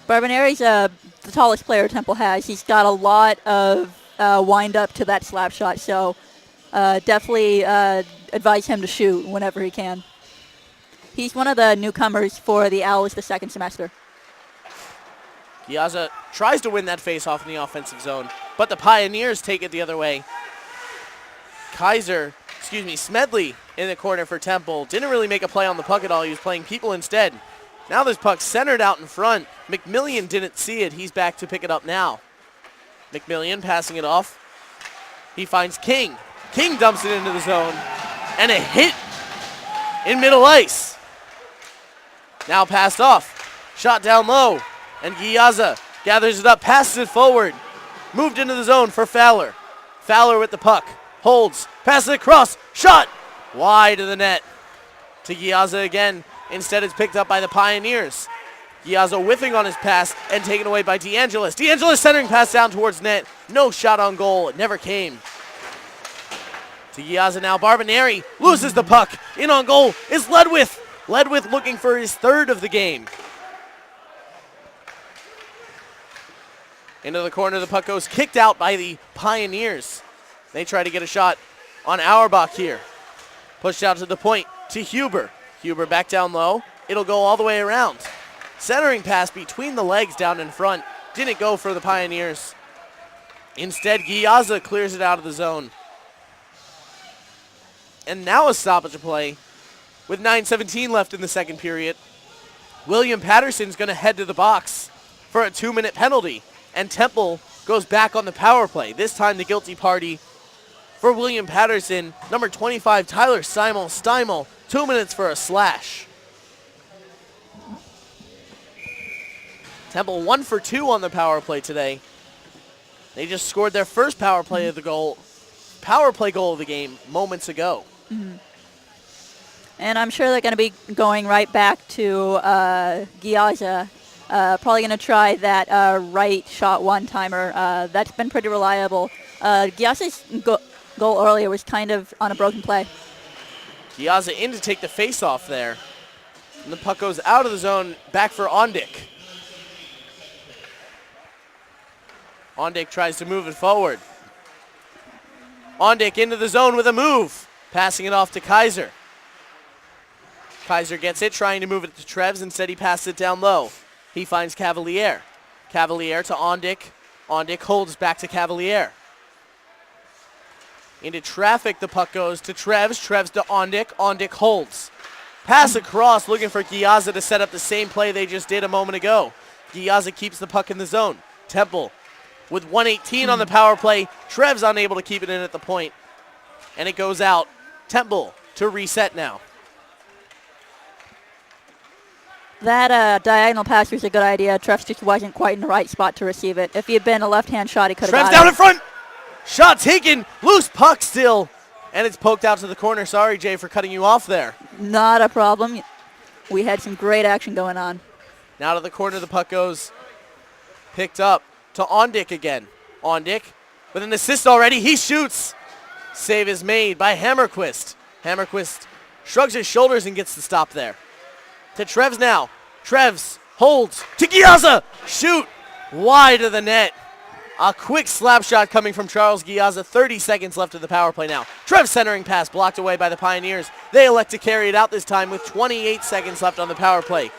Barbeneri's the tallest player Temple has. He's got a lot of wind up to that slap shot, so definitely advise him to shoot whenever he can. He's one of the newcomers for the Owls the second semester.
Giazza tries to win that face-off in the offensive zone, but the Pioneers take it the other way. Smedley in the corner for Temple. Didn't really make a play on the puck at all. He was playing people instead. Now this puck centered out in front. McMillian didn't see it. He's back to pick it up now. McMillian passing it off. He finds King. King dumps it into the zone. And a hit in middle ice. Now passed off. Shot down low. And Giazza gathers it up, passes it forward. Moved into the zone for Fowler. Fowler with the puck. Holds. Passes it across. Shot. Wide of the net. To Giazza again. Instead it's picked up by the Pioneers. Giazza whiffing on his pass and taken away by DeAngelis. DeAngelis centering pass down towards net. No shot on goal. It never came. To Giazza now. Barbeneri loses the puck. In on goal is Ledwith. Ledwith looking for his third of the game. Into the corner. The puck goes kicked out by the Pioneers. They try to get a shot on Auerbach here. Pushed out to the point to Huber. Huber back down low. It'll go all the way around. Centering pass between the legs down in front. Didn't go for the Pioneers. Instead, Giazza clears it out of the zone. And now a stoppage of play with 9:17 left in the second period. William Paterson's going to head to the box for a 2-minute penalty. And Temple goes back on the power play. This time the guilty party for William Paterson. Number 25, Tyler Stymel. 2 minutes for a slash. Temple 1 for 2 on the power play today. They just scored their first power play goal of the game moments ago.
Mm-hmm. And I'm sure they're going to be going right back to Giazza. Probably going to try that right shot one-timer. That's been pretty reliable. Giazza's goal earlier was kind of on a broken play.
Giazza in to take the face-off there. And the puck goes out of the zone, back for Ondik. Ondik tries to move it forward. Ondik into the zone with a move. Passing it off to Kaiser. Kaiser gets it, trying to move it to Trevs. Instead, he passes it down low. He finds Cavalier. Cavalier to Ondik. Ondik holds back to Cavalier. Into traffic, the puck goes to Trevs. Trevs to Ondik. Ondik holds. Pass across, looking for Giazza to set up the same play they just did a moment ago. Giazza keeps the puck in the zone. Temple with 1:18 on the power play. Trevs unable to keep it in at the point. And it goes out. Temple to reset now.
That diagonal pass was a good idea. Trevs just wasn't quite in the right spot to receive it. If he had been a left-hand shot, he could have got it.
Trevs down in front. Shot taken. Loose puck still. And it's poked out to the corner. Sorry, Jay, for cutting you off there.
Not a problem. We had some great action going on.
Now to the corner the puck goes. Picked up to Ondik again. Ondik with an assist already. He shoots. Save is made by Hammerquist. Hammerquist shrugs his shoulders and gets the stop there. To Trevs now. Trevs holds to Giazza. Shoot. Wide of the net. A quick slap shot coming from Charles Giazza. 30 seconds left of the power play now. Trevs centering pass blocked away by the Pioneers. They elect to carry it out this time with 28 seconds left on the power play.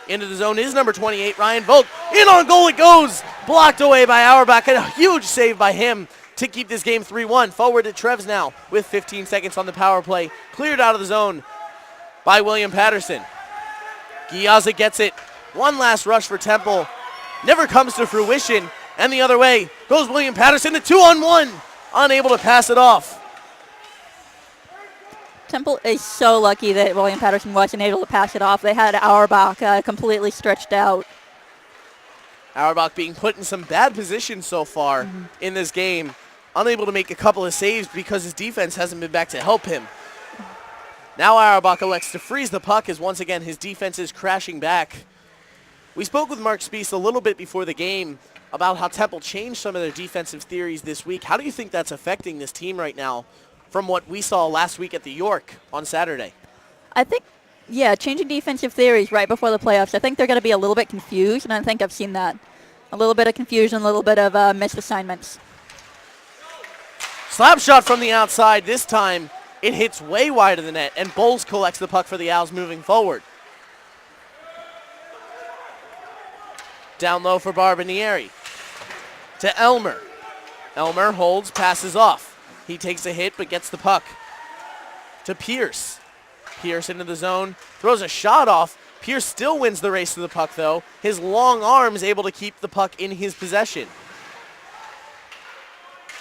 Into the zone is number 28, Ryan Volk. In on goal it goes. Blocked away by Auerbach. A huge save by him to keep this game 3-1. Forward to Trevs now with 15 seconds on the power play. Cleared out of the zone by William Paterson. Giazza gets it. One last rush for Temple. Never comes to fruition. And the other way goes William Paterson. The 2-on-1. Unable to pass it off.
Temple is so lucky that William Paterson wasn't able to pass it off. They had Auerbach completely stretched out.
Auerbach being put in some bad positions so far in this game. Unable to make a couple of saves because his defense hasn't been back to help him. Now Auerbach elects to freeze the puck as once again his defense is crashing back. We spoke with Mark Spiess a little bit before the game about how Temple changed some of their defensive theories this week. How do you think that's affecting this team right now from what we saw last week at the York on Saturday?
I think, yeah, changing defensive theories right before the playoffs. I think they're going to be a little bit confused, and I think I've seen that. A little bit of confusion, a little bit of missed assignments.
Slap shot from the outside. This time it hits way wide of the net, and Bowles collects the puck for the Owls moving forward. Down low for Barbinieri. To Elmer. Elmer holds, passes off. He takes a hit but gets the puck. To Pierce. Pierce into the zone, throws a shot off. Pierce still wins the race to the puck though. His long arm is able to keep the puck in his possession.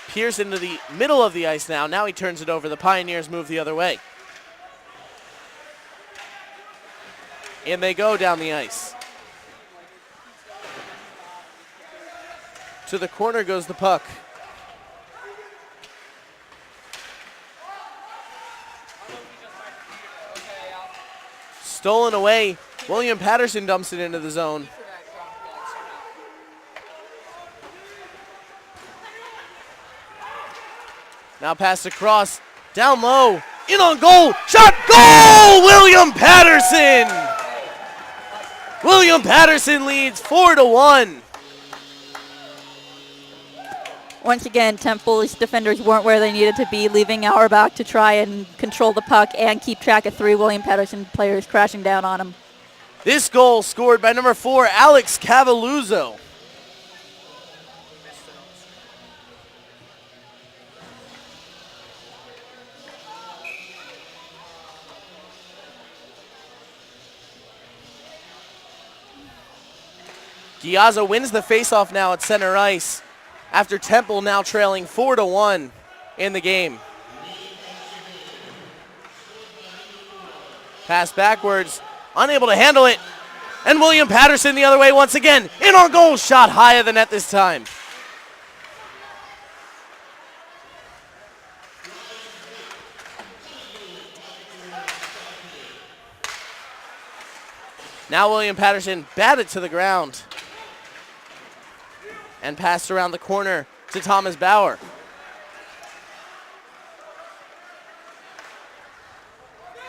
Pierce into the middle of the ice now. Now he turns it over. The Pioneers move the other way. In they go down the ice. To the corner goes the puck. Stolen away. William Paterson dumps it into the zone. Now pass across. Down low. In on goal. Shot. Goal! William Paterson! William Paterson leads 4-1.
Once again, Temple's defenders weren't where they needed to be, leaving Auerbach to try and control the puck and keep track of 3 William Paterson players crashing down on him.
This goal scored by number 4, Alex Cavalluzzo. Giazza wins the faceoff now at center ice after Temple now trailing 4-1 in the game. Pass backwards, unable to handle it, and William Paterson the other way once again. In on goal, shot high of the net this time. Now William Paterson batted to the ground and passed around the corner to Thomas Bauer.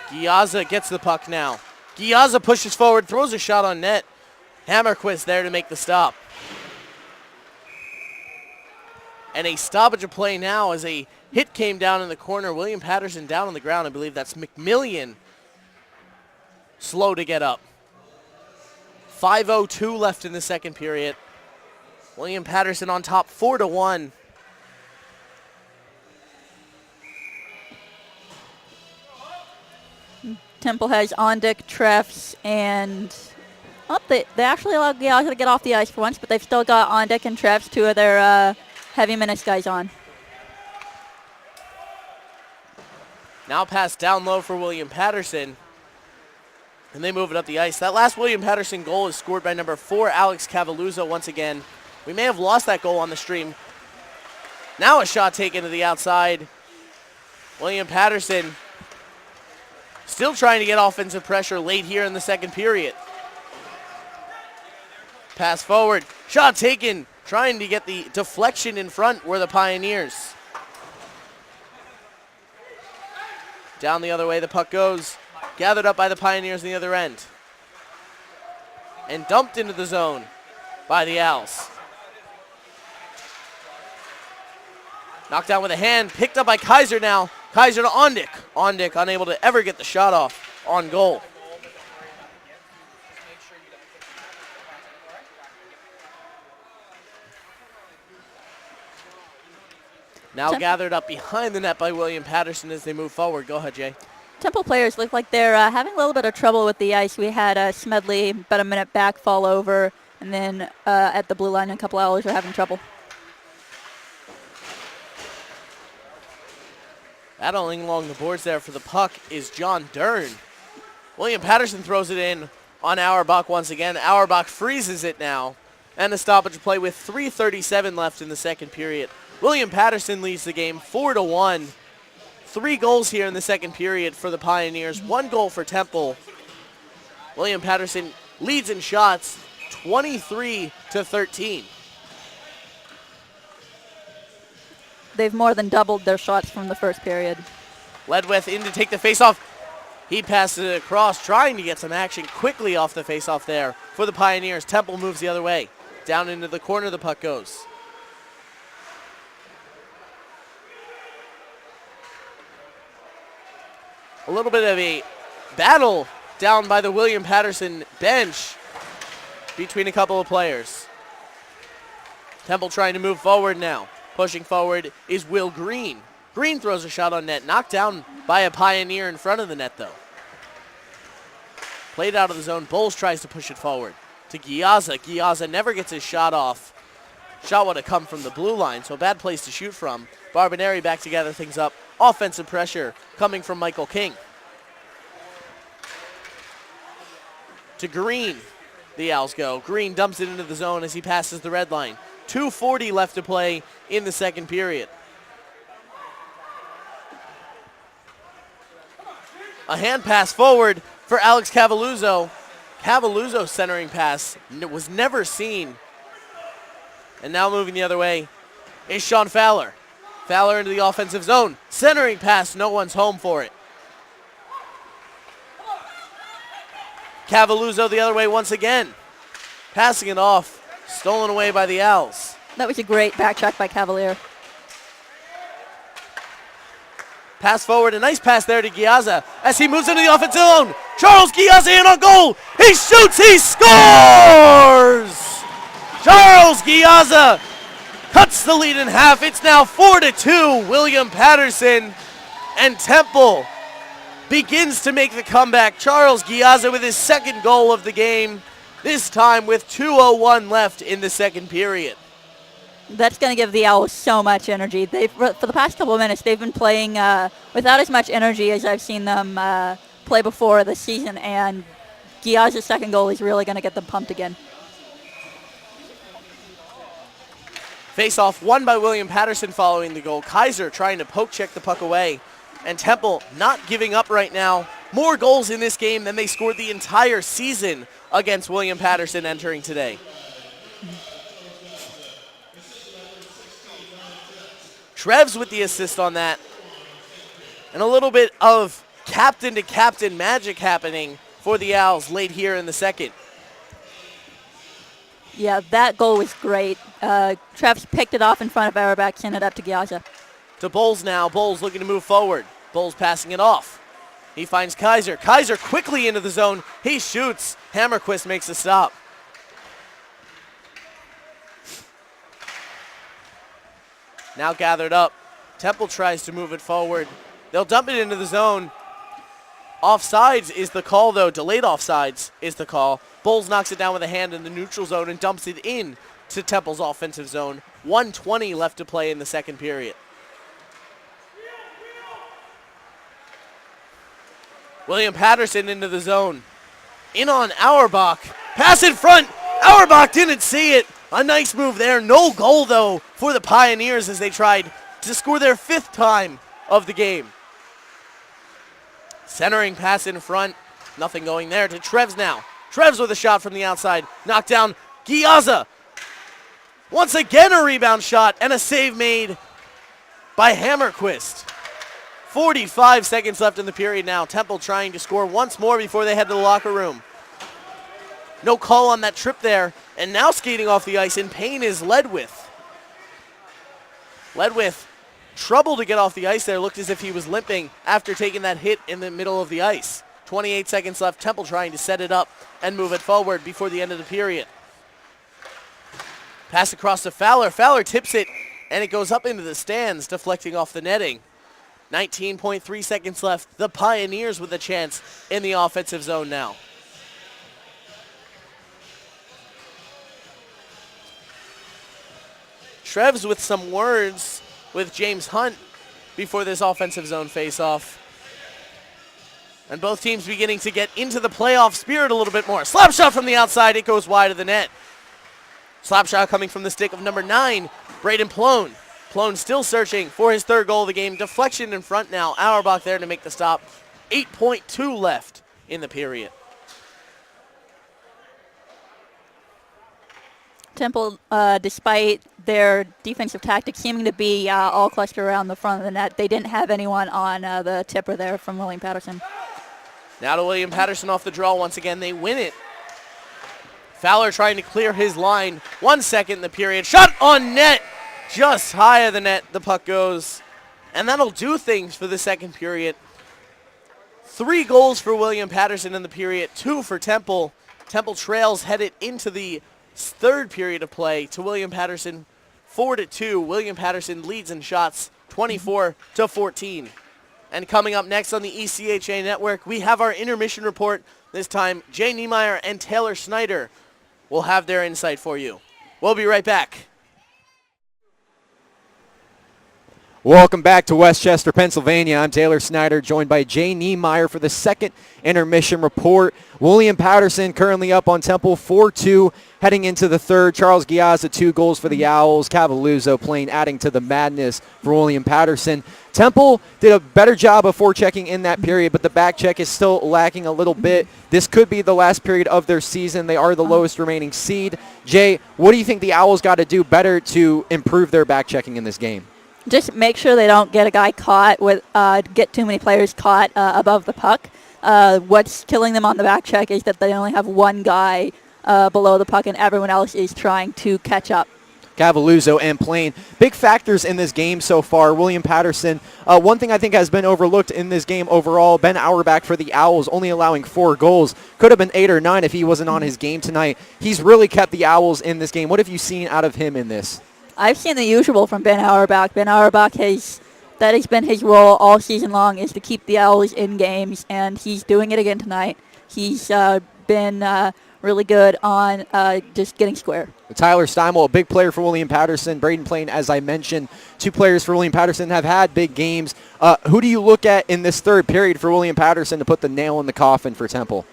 Giazza gets the puck now. Giazza pushes forward, throws a shot on net. Hammerquist there to make the stop. And a stoppage of play now as a hit came down in the corner. William Paterson down on the ground. I believe that's McMillian slow to get up. 5:02 left in the second period. William Paterson on top 4-1.
Temple has Ondick, Treffs, and they actually allowed Giazza to get off the ice for once, but they've still got Ondick and Treffs, 2 of their heavy minutes guys on.
Now pass down low for William Paterson. And they move it up the ice. That last William Paterson goal is scored by number 4, Alex Cavalluzzo once again. We may have lost that goal on the stream. Now a shot taken to the outside. William Paterson still trying to get offensive pressure late here in the second period. Pass forward. Shot taken. Trying to get the deflection in front were the Pioneers. Down the other way the puck goes. Gathered up by the Pioneers on the other end. And dumped into the zone by the Owls. Knocked down with a hand. Picked up by Kaiser now. Kaiser to Ondick. Ondick unable to ever get the shot off on goal. Now gathered up behind the net by William Paterson as they move forward. Go ahead, Jay.
Temple players look like they're having a little bit of trouble with the ice. We had Smedley about a minute back fall over, and then at the blue line in a couple hours we're having trouble.
Battling along the boards there for the puck is John Dern. William Paterson throws it in on Auerbach once again. Auerbach freezes it now. And a stoppage play with 3:37 left in the second period. William Paterson leads the game 4-1. 3 goals here in the second period for the Pioneers. 1 goal for Temple. William Paterson leads in shots 23-13.
They've more than doubled their shots from the first period.
Ledwith in to take the faceoff. He passes it across, trying to get some action quickly off the faceoff there for the Pioneers. Temple moves the other way. Down into the corner the puck goes. A little bit of a battle down by the William Paterson bench between a couple of players. Temple trying to move forward now. Pushing forward is Will Green. Green throws a shot on net, knocked down by a Pioneer in front of the net though. Played out of the zone. Bowles tries to push it forward to Giazza. Giazza never gets his shot off. Shot would have come from the blue line, so a bad place to shoot from. Barboneri back to gather things up. Offensive pressure coming from Michael King. To Green, the Owls go. Green dumps it into the zone as he passes the red line. 2:40 left to play in the second period. A hand pass forward for Alex Cavalluzzo. Cavalluzzo's centering pass was never seen. And now moving the other way is Sean Fowler. Fowler into the offensive zone. Centering pass, no one's home for it. Cavalluzzo the other way once again. Passing it off. Stolen away by the Owls.
That was a great back check by Cavalier.
Pass forward, a nice pass there to Giazza as he moves into the offensive zone. Charles Giazza in on goal. He shoots, he scores! Charles Giazza cuts the lead in half. It's now 4-2. William Paterson and Temple begins to make the comeback. Charles Giazza with his second goal of the game, this time with 2:01 left in the second period.
That's going to give the Owls so much energy. For the past couple of minutes, they've been playing without as much energy as I've seen them play before this season, and Giazza's second goal is really going to get them pumped again.
Face-off won by William Paterson following the goal. Kaiser trying to poke check the puck away, and Temple not giving up right now. More goals in this game than they scored the entire season against William Paterson entering today. Trevs with the assist on that. And a little bit of captain-to-captain magic happening for the Owls late here in the second.
Yeah, that goal was great. Trevs picked it off in front of Auerbach, sent it up to Giazza.
To Bowles now. Bowles looking to move forward. Bowles passing it off. He finds Kaiser. Kaiser quickly into the zone. He shoots. Hammerquist makes a stop. Now gathered up. Temple tries to move it forward. They'll dump it into the zone. Offsides is the call, though. Delayed offsides is the call. Bowles knocks it down with a hand in the neutral zone and dumps it in to Temple's offensive zone. 1:20 left to play in the second period. William Paterson into the zone. In on Auerbach. Pass in front. Auerbach didn't see it. A nice move there. No goal, though, for the Pioneers as they tried to score their 5th time of the game. Centering pass in front. Nothing going there to Trevs now. Trevs with a shot from the outside. Knocked down Giazza. Once again a rebound shot and a save made by Hammerquist. 45 seconds left in the period now. Temple trying to score once more before they head to the locker room. No call on that trip there. And now skating off the ice in pain is Ledwith. Ledwith, trouble to get off the ice there. Looked as if he was limping after taking that hit in the middle of the ice. 28 seconds left. Temple trying to set it up and move it forward before the end of the period. Pass across to Fowler. Fowler tips it and it goes up into the stands, deflecting off the netting. 19.3 seconds left. The Pioneers with a chance in the offensive zone now. Trevs with some words with James Hunt before this offensive zone face-off. And both teams beginning to get into the playoff spirit a little bit more. Slap shot from the outside. It goes wide of the net. Slap shot coming from the stick of number 9, Braden Plone. Plone still searching for his third goal of the game. Deflection in front now. Auerbach there to make the stop. 8.2 left in the period.
Temple, despite their defensive tactics seeming to be all clustered around the front of the net, they didn't have anyone on the tipper there from William Paterson.
Now to William Paterson off the draw once again. They win it. Fowler trying to clear his line. 1 second in the period. Shot on net. Just high of the net the puck goes. And that'll do things for the second period. 3 goals for William Paterson in the period. 2 for Temple. Temple trails headed into the third period of play to William Paterson 4-2. William Paterson leads in shots 24-14. And coming up next on the ECHA network, we have our intermission report. This time, Jay Niemeyer and Taylor Snyder will have their insight for you. We'll be right back.
Welcome back to Westchester, Pennsylvania. I'm Taylor Snyder, joined by Jay Niemeyer for the second intermission report. William Paterson currently up on Temple 4-2, heading into the third. Charles Giazza, 2 goals for the Owls. Cavalluzzo playing, adding to the madness for William Paterson. Temple did a better job of forechecking in that period, but the back check is still lacking a little bit. This could be the last period of their season. They are the lowest remaining seed. Jay, what do you think the Owls got to do better to improve their back checking in this game?
Just make sure they don't get a guy caught with get too many players caught above the puck. What's killing them on the back check is that they only have one guy below the puck and everyone else is trying to catch up.
Cavalluzzo and Plain, big factors in this game so far. William Paterson, one thing I think has been overlooked in this game overall, Ben Auerbach for the Owls only allowing 4 goals. Could have been 8 or 9 if he wasn't on his game tonight. He's really kept the Owls in this game. What have you seen out of him in this?
I've seen the usual from Ben Auerbach. Ben Auerbach that has been his role all season long, is to keep the Owls in games, and he's doing it again tonight. He's been really good on just getting square.
Tyler Steimel, a big player for William Paterson. Braden Plain, as I mentioned, 2 players for William Paterson have had big games. Who do you look at in this third period for William Paterson to put the nail in the coffin for Temple?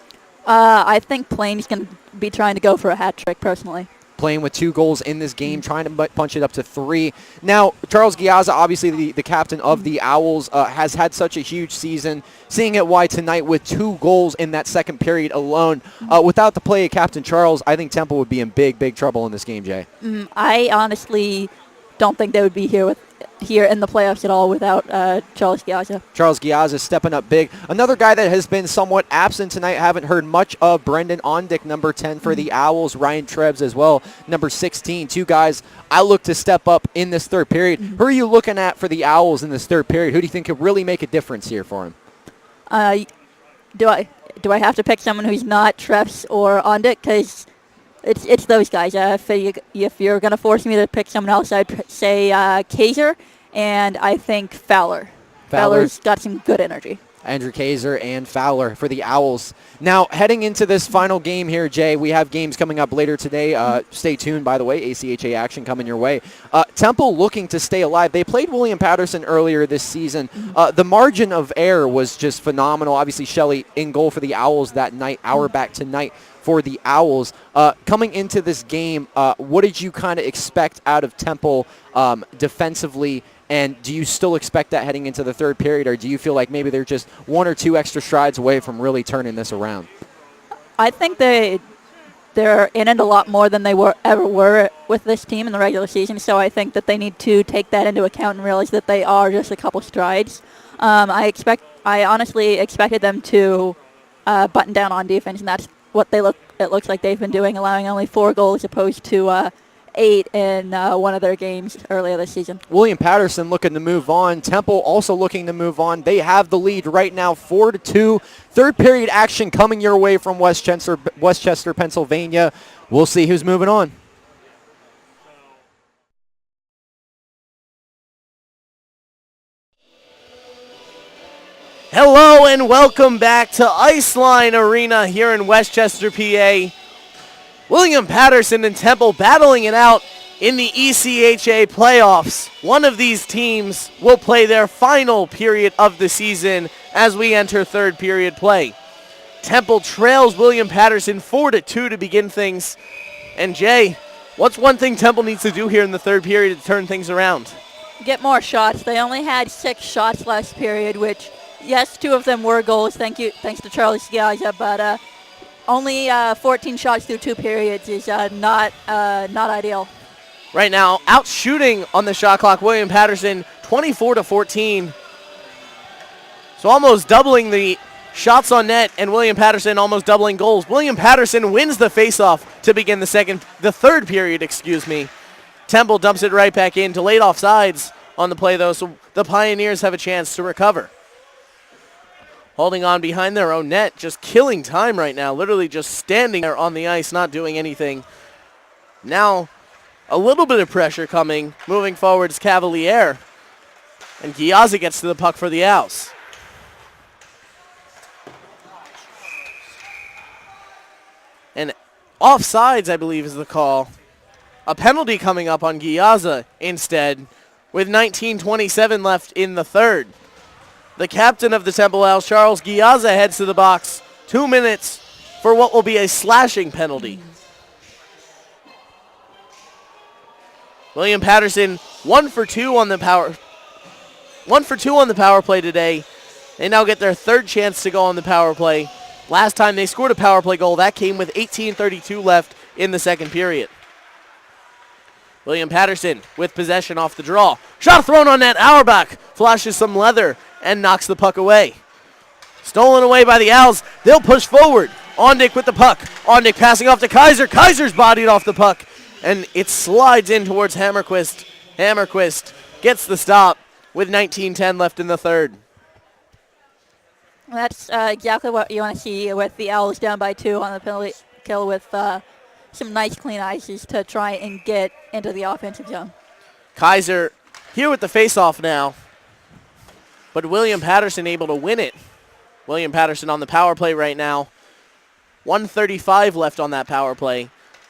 I think Plain's going to be trying to go for a hat trick, personally.
Playing with 2 goals in this game, trying to punch it up to 3. Now, Charles Giazza, obviously the captain of the Owls, has had such a huge season. Seeing it why tonight with 2 goals in that second period alone. Without the play of Captain Charles, I think Temple would be in big, big trouble in this game, Jay.
I honestly don't think they would be here in the playoffs at all without Charles Giazza.
Charles Giazza stepping up big. Another guy that has been somewhat absent tonight, haven't heard much of, Brendan Ondick, number 10 for the Owls. Ryan Trebs as well, number 16. 2 guys I look to step up in this third period. Who are you looking at for the Owls in this third period? Who do you think could really make a difference here for him?
Do I have to pick someone who's not Trebs or Ondick? Because it's those guys. If you're going to force me to pick someone else, I'd say Kaiser, and I think Fowler. Fowler's got some good energy.
Andrew Kaiser and Fowler for the Owls. Now, heading into this final game here, Jay, we have games coming up later today. Stay tuned, by the way. ACHA action coming your way. Temple looking to stay alive. They played William Paterson earlier this season. The margin of error was just phenomenal. Obviously, Shelley in goal for the Owls that night, Auerbach tonight for the Owls. Coming into this game, what did you kind of expect out of Temple defensively? And do you still expect that heading into the third period, or do you feel like maybe they're just 1 or 2 extra strides away from really turning this around?
I think they're in it a lot more than they ever were with this team in the regular season, so I think that they need to take that into account and realize that they are just a couple strides. I honestly expected them to button down on defense, and that's what it looks like they've been doing, allowing only 4 goals opposed to 8 in one of their games earlier this season.
William Paterson looking to move on. Temple also looking to move on. They have the lead right now, 4-2. Third period action coming your way from Westchester, Pennsylvania. We'll see who's moving on.
Hello and welcome back to Iceline Arena here in Westchester, PA. William Paterson and Temple battling it out in the ECHA playoffs. One of these teams will play their final period of the season as we enter third period play. Temple trails William Paterson 4-2 to begin things. And Jay, what's one thing Temple needs to do here in the third period to turn things around?
Get more shots. They only had 6 shots last period, which, yes, 2 of them were goals, thanks to Charles Giaza, but only 14 shots through 2 periods is not ideal.
Right now, out shooting on the shot clock, William Paterson 24-14. So almost doubling the shots on net, and William Paterson almost doubling goals. William Paterson wins the faceoff to begin the third period. Temple dumps it right back in to late offsides on the play, though, so the Pioneers have a chance to recover. Holding on behind their own net, just killing time right now, literally just standing there on the ice, not doing anything. Now, a little bit of pressure coming. Moving forward is Cavalier, and Giaza gets to the puck for the Owls. And offsides, I believe, is the call. A penalty coming up on Giaza instead, with 19:27 left in the third. The captain of the Temple Owls, Charles Giaza, heads to the box. 2 minutes for what will be a slashing penalty. William Paterson 1 for 2 on the power play today. They now get their third chance to go on the power play. Last time they scored a power play goal, that came with 18:32 left in the second period. William Paterson with possession off the draw. Shot thrown on net. Auerbach flashes some leather and knocks the puck away. Stolen away by the Owls. They'll push forward. Ondick with the puck. Ondick passing off to Kaiser. Kaiser's bodied off the puck, and it slides in towards Hammerquist. Hammerquist gets the stop with 19:10 left in the third.
That's exactly what you want to see with the Owls down by 2 on the penalty kill, with some nice clean ices to try and get into the offensive zone.
Kaiser here with the faceoff now, but William Paterson able to win it. William Paterson on the power play right now. 1:35 left on that power play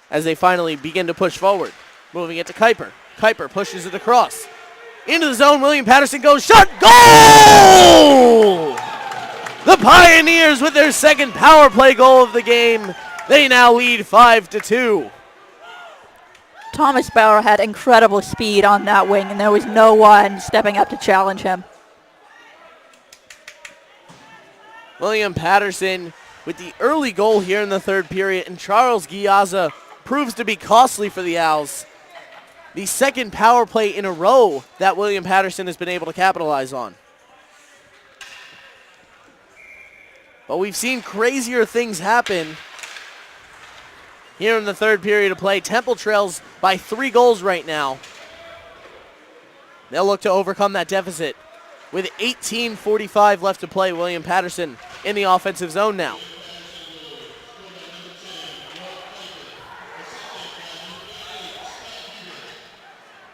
as they finally begin to push forward. Moving it to Kuiper. Kuiper pushes it across. Into the zone, William Paterson goes, shot, goal! The Pioneers with their second power play goal of the game. They now lead 5-2.
Thomas Bauer had incredible speed on that wing, and there was no one stepping up to challenge him.
William Paterson with the early goal here in the third period, and Charles Giaza proves to be costly for the Owls. The second power play in a row that William Paterson has been able to capitalize on. But we've seen crazier things happen here in the third period of play. Temple trails by 3 goals right now. They'll look to overcome that deficit. With 18:45 left to play, William Paterson in the offensive zone now.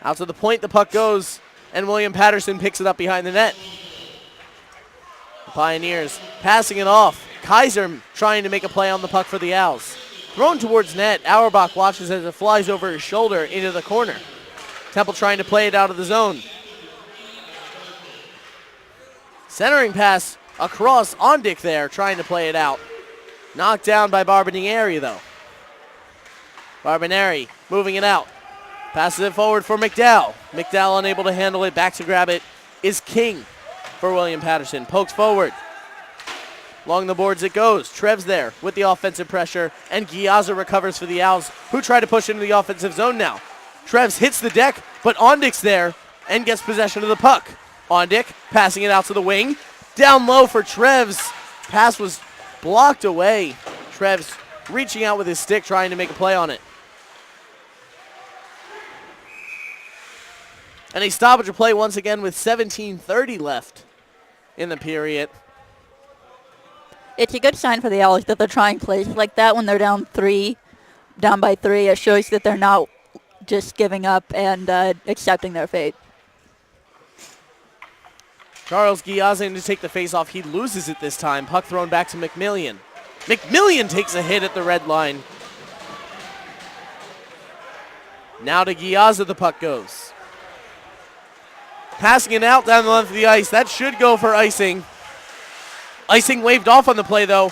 Out to the point the puck goes, and William Paterson picks it up behind the net. The Pioneers passing it off. Kaiser trying to make a play on the puck for the Owls. Thrown towards net. Auerbach watches as it flies over his shoulder into the corner. Temple trying to play it out of the zone. Centering pass across Ondick there, trying to play it out. Knocked down by Barbinieri, though. Barbinieri moving it out. Passes it forward for McDowell. McDowell unable to handle it. Back to grab it is King for William Paterson. Pokes forward. Along the boards it goes. Trev's there with the offensive pressure, and Giaza recovers for the Owls, who try to push into the offensive zone now. Trevs hits the deck, but Ondick's there and gets possession of the puck. Ondick passing it out to the wing. Down low for Trevs. Pass was blocked away. Trevs reaching out with his stick, trying to make a play on it. And a stoppage of play once again with 17:30 left in the period.
It's a good sign for the Owls that they're trying plays like that when they're down by 3. It shows that they're not just giving up and accepting their fate.
Charles Giazza in to take the face-off. He loses it this time. Puck thrown back to McMillian. McMillian takes a hit at the red line. Now to Giazza the puck goes. Passing it out down the length of the ice. That should go for icing. Icing waved off on the play, though.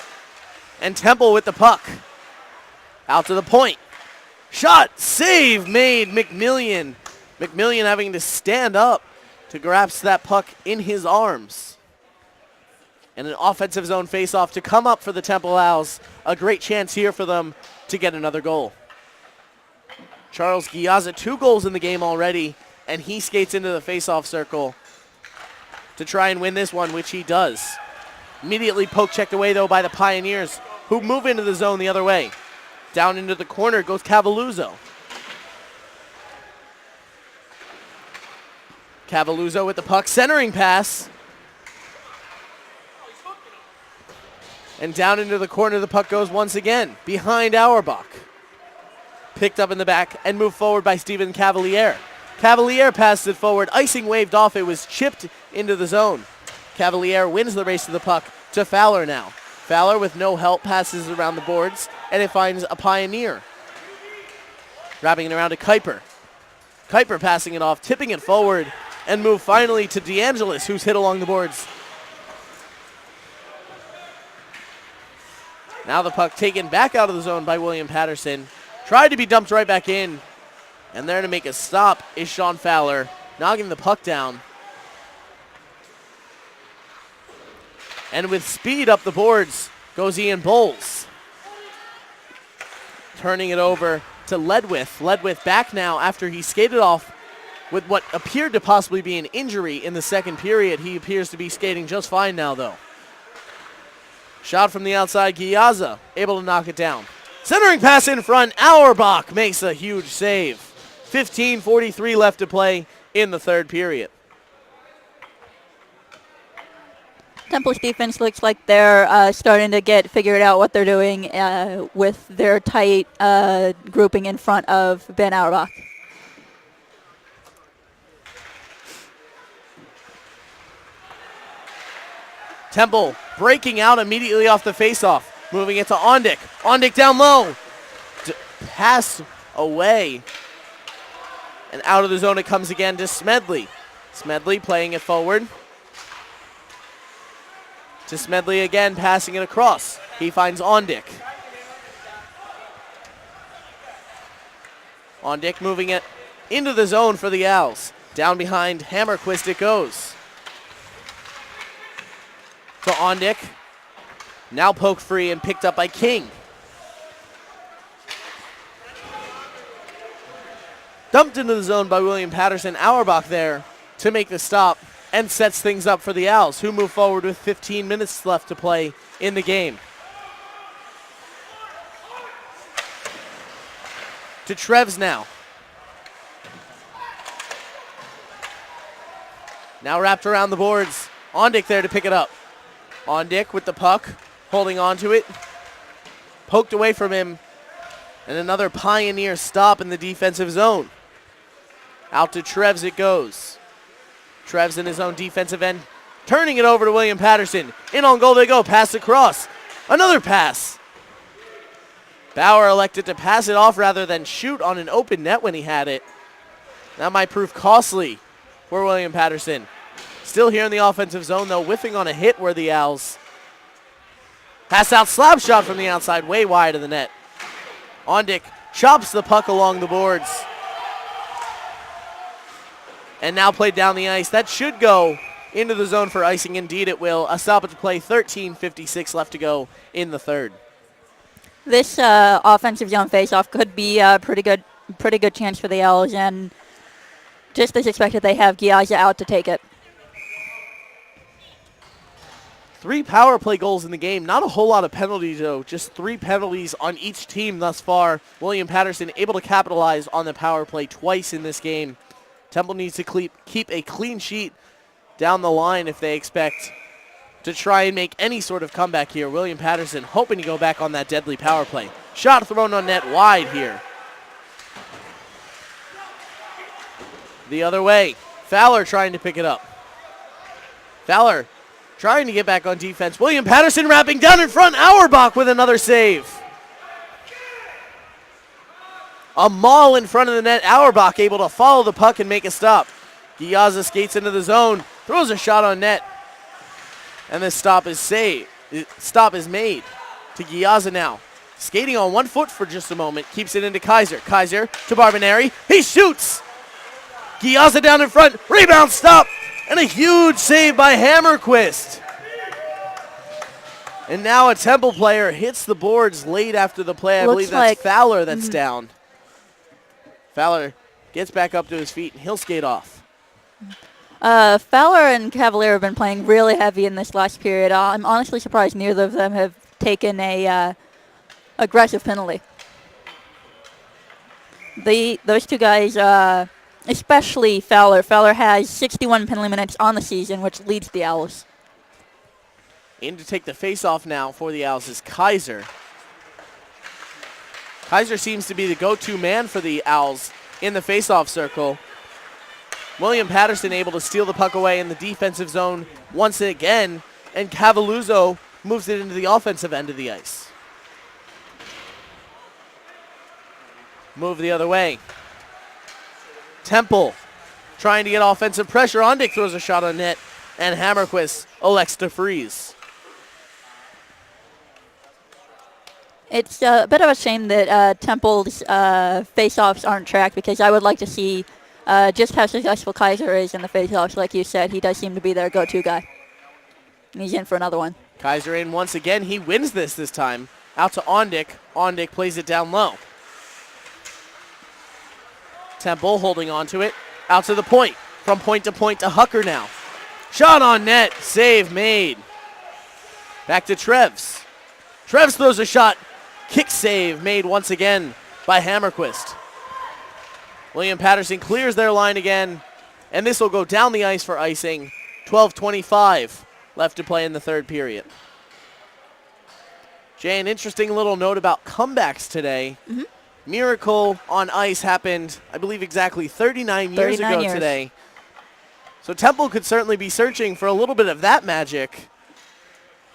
And Temple with the puck. Out to the point. Shot, save made, McMillian. McMillian having to stand up to grasp that puck in his arms. And an offensive zone faceoff to come up for the Temple Owls. A great chance here for them to get another goal. Charles Giazza, 2 goals in the game already, and he skates into the faceoff circle to try and win this one, which he does. Immediately poke checked away, though, by the Pioneers, who move into the zone the other way. Down into the corner goes Cavalluzzo. Cavalluzzo with the puck, centering pass. And down into the corner the puck goes once again, behind Auerbach. Picked up in the back and moved forward by Steven Cavalier. Cavalier passed it forward, icing waved off, it was chipped into the zone. Cavalier wins the race to the puck to Fowler now. Fowler with no help passes around the boards, and it finds a Pioneer. Wrapping it around to Kuiper. Kuiper passing it off, tipping it forward, and move finally to DeAngelis, who's hit along the boards. Now the puck taken back out of the zone by William Paterson. Tried to be dumped right back in. And there to make a stop is Sean Fowler, knocking the puck down. And with speed up the boards goes Ian Bowles. Turning it over to Ledwith. Ledwith back now after he skated off with what appeared to possibly be an injury in the second period. He appears to be skating just fine now, though. Shot from the outside, Giazza able to knock it down. Centering pass in front, Auerbach makes a huge save. 15:43 left to play in the third period.
Temple's defense looks like they're starting to get figured out what they're doing with their tight grouping in front of Ben Auerbach.
Temple breaking out immediately off the faceoff, moving it to Ondick. Ondick down low. Pass away. And out of the zone it comes again to Smedley. Smedley playing it forward. To Smedley again, passing it across. He finds Ondick. Ondick moving it into the zone for the Owls. Down behind Hammerquist it goes. To Ondick. Now poked free and picked up by King. Dumped into the zone by William Paterson. Auerbach there to make the stop and sets things up for the Owls, who move forward with 15 minutes left to play in the game. To Trevs now. Now wrapped around the boards. Ondick there to pick it up. Ondick with the puck, holding on to it. Poked away from him. And another Pioneer stop in the defensive zone. Out to Trevs it goes. Trevs in his own defensive end. Turning it over to William Paterson. In on goal they go. Pass across. Another pass. Bauer elected to pass it off rather than shoot on an open net when he had it. That might prove costly for William Paterson. Still here in the offensive zone, though, whiffing on a hit where the Owls. Pass out, slap shot from the outside, way wide of the net. Ondick chops the puck along the boards. And now played down the ice. That should go into the zone for icing. Indeed it will. A stoppage play, 13:56 left to go in the third.
This offensive zone faceoff could be a pretty good chance for the Owls, and just as expected, they have Giazza out to take it.
3 power play goals in the game. Not a whole lot of penalties, though. Just 3 penalties on each team thus far. William Paterson able to capitalize on the power play twice in this game. Temple needs to keep a clean sheet down the line if they expect to try and make any sort of comeback here. William Paterson hoping to go back on that deadly power play. Shot thrown on net wide here. The other way. Fowler trying to pick it up. Fowler trying to get back on defense. William Paterson wrapping down in front. Auerbach with another save. A maul in front of the net. Auerbach able to follow the puck and make a stop. Giazza skates into the zone, throws a shot on net, and the stop is made to Giazza now. Skating on 1 foot for just a moment, keeps it into Kaiser. Kaiser to Barbineri. He shoots. Giazza down in front. Rebound, stop, and a huge save by Hammerquist. And now a Temple player hits the boards late after the play. I believe that's Fowler that's down. Fowler gets back up to his feet, and he'll skate off.
Fowler and Cavalier have been playing really heavy in this last period. I'm honestly surprised neither of them have taken a aggressive penalty. Those two guys, especially Fowler. Fowler has 61 penalty minutes on the season, which leads the Owls.
In to take the face-off now for the Owls is Kaiser. Kaiser seems to be the go-to man for the Owls in the face-off circle. William Paterson able to steal the puck away in the defensive zone once again, and Cavalluzzo moves it into the offensive end of the ice. Move the other way. Temple trying to get offensive pressure. Ondick throws a shot on net, and Hammerquist elects to freeze.
It's a bit of a shame that Temple's face-offs aren't tracked, because I would like to see just how successful Kaiser is in the face-offs. Like you said, he does seem to be their go-to guy. And he's in for another one.
Kaiser in once again. He wins this time. Out to Ondick. Ondick plays it down low. Temple holding on to it. Out to the point. From point to Hucker now. Shot on net. Save made. Back to Trevs. Trevs throws a shot. Kick save made once again by Hammerquist. William Paterson clears their line again, and this will go down the ice for icing. 12:25 left to play in the third period. Jay, an interesting little note about comebacks today. Mm-hmm. Miracle on ice happened, I believe, exactly 39 years ago today. So Temple could certainly be searching for a little bit of that magic.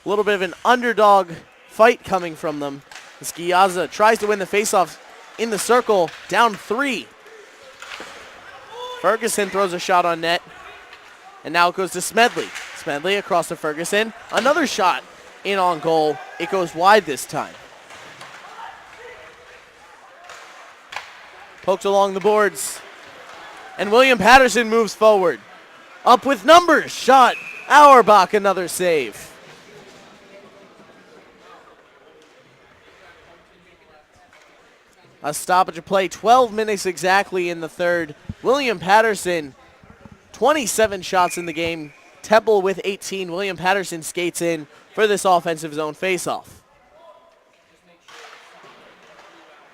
A little bit of an underdog fight coming from them. As Giazza tries to win the faceoff in the circle, down 3. Ferguson throws a shot on net, and now it goes to Smedley. Smedley across to Ferguson. Another shot in on goal. It goes wide this time. Poked along the boards, and William Paterson moves forward. Up with numbers. Shot. Auerbach, another save. A stoppage of play, 12 minutes exactly in the third. William Paterson, 27 shots in the game. Temple with 18. William Paterson skates in for this offensive zone faceoff.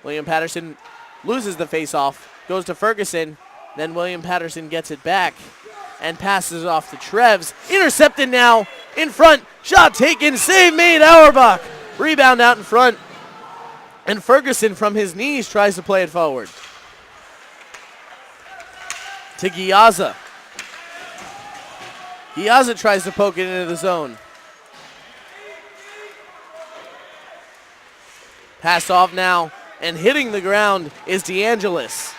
William Paterson loses the faceoff, goes to Ferguson, then William Paterson gets it back and passes it off to Trevs. Intercepted now, in front, shot taken, save made, Auerbach. Rebound out in front. And Ferguson from his knees tries to play it forward. To Giazza. Giazza tries to poke it into the zone. Pass off now, and hitting the ground is DeAngelis.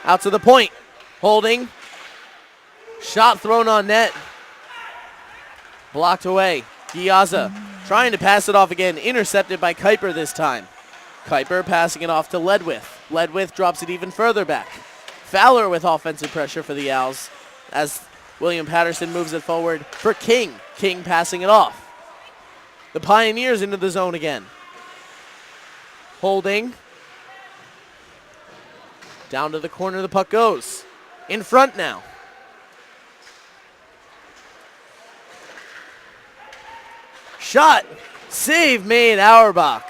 Out to the point. Holding. Shot thrown on net. Blocked away. Giazza trying to pass it off again. Intercepted by Kuiper this time. Kuiper passing it off to Ledwith. Ledwith drops it even further back. Fowler with offensive pressure for the Owls as William Paterson moves it forward for King. King passing it off. The Pioneers into the zone again. Holding. Down to the corner the puck goes. In front now. Shot. Save made, Auerbach.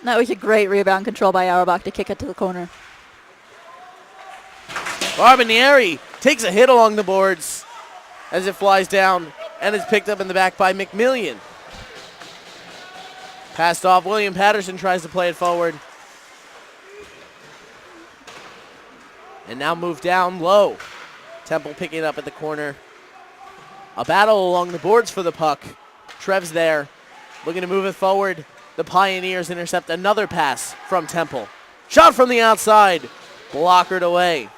That was a great rebound control by Auerbach to kick it to the corner.
Barbinieri takes a hit along the boards as it flies down and is picked up in the back by McMillian. Passed off. William Paterson tries to play it forward. And now moved down low. Temple picking it up at the corner. A battle along the boards for the puck. Trev's there, looking to move it forward. The Pioneers intercept another pass from Temple. Shot from the outside, blockered away.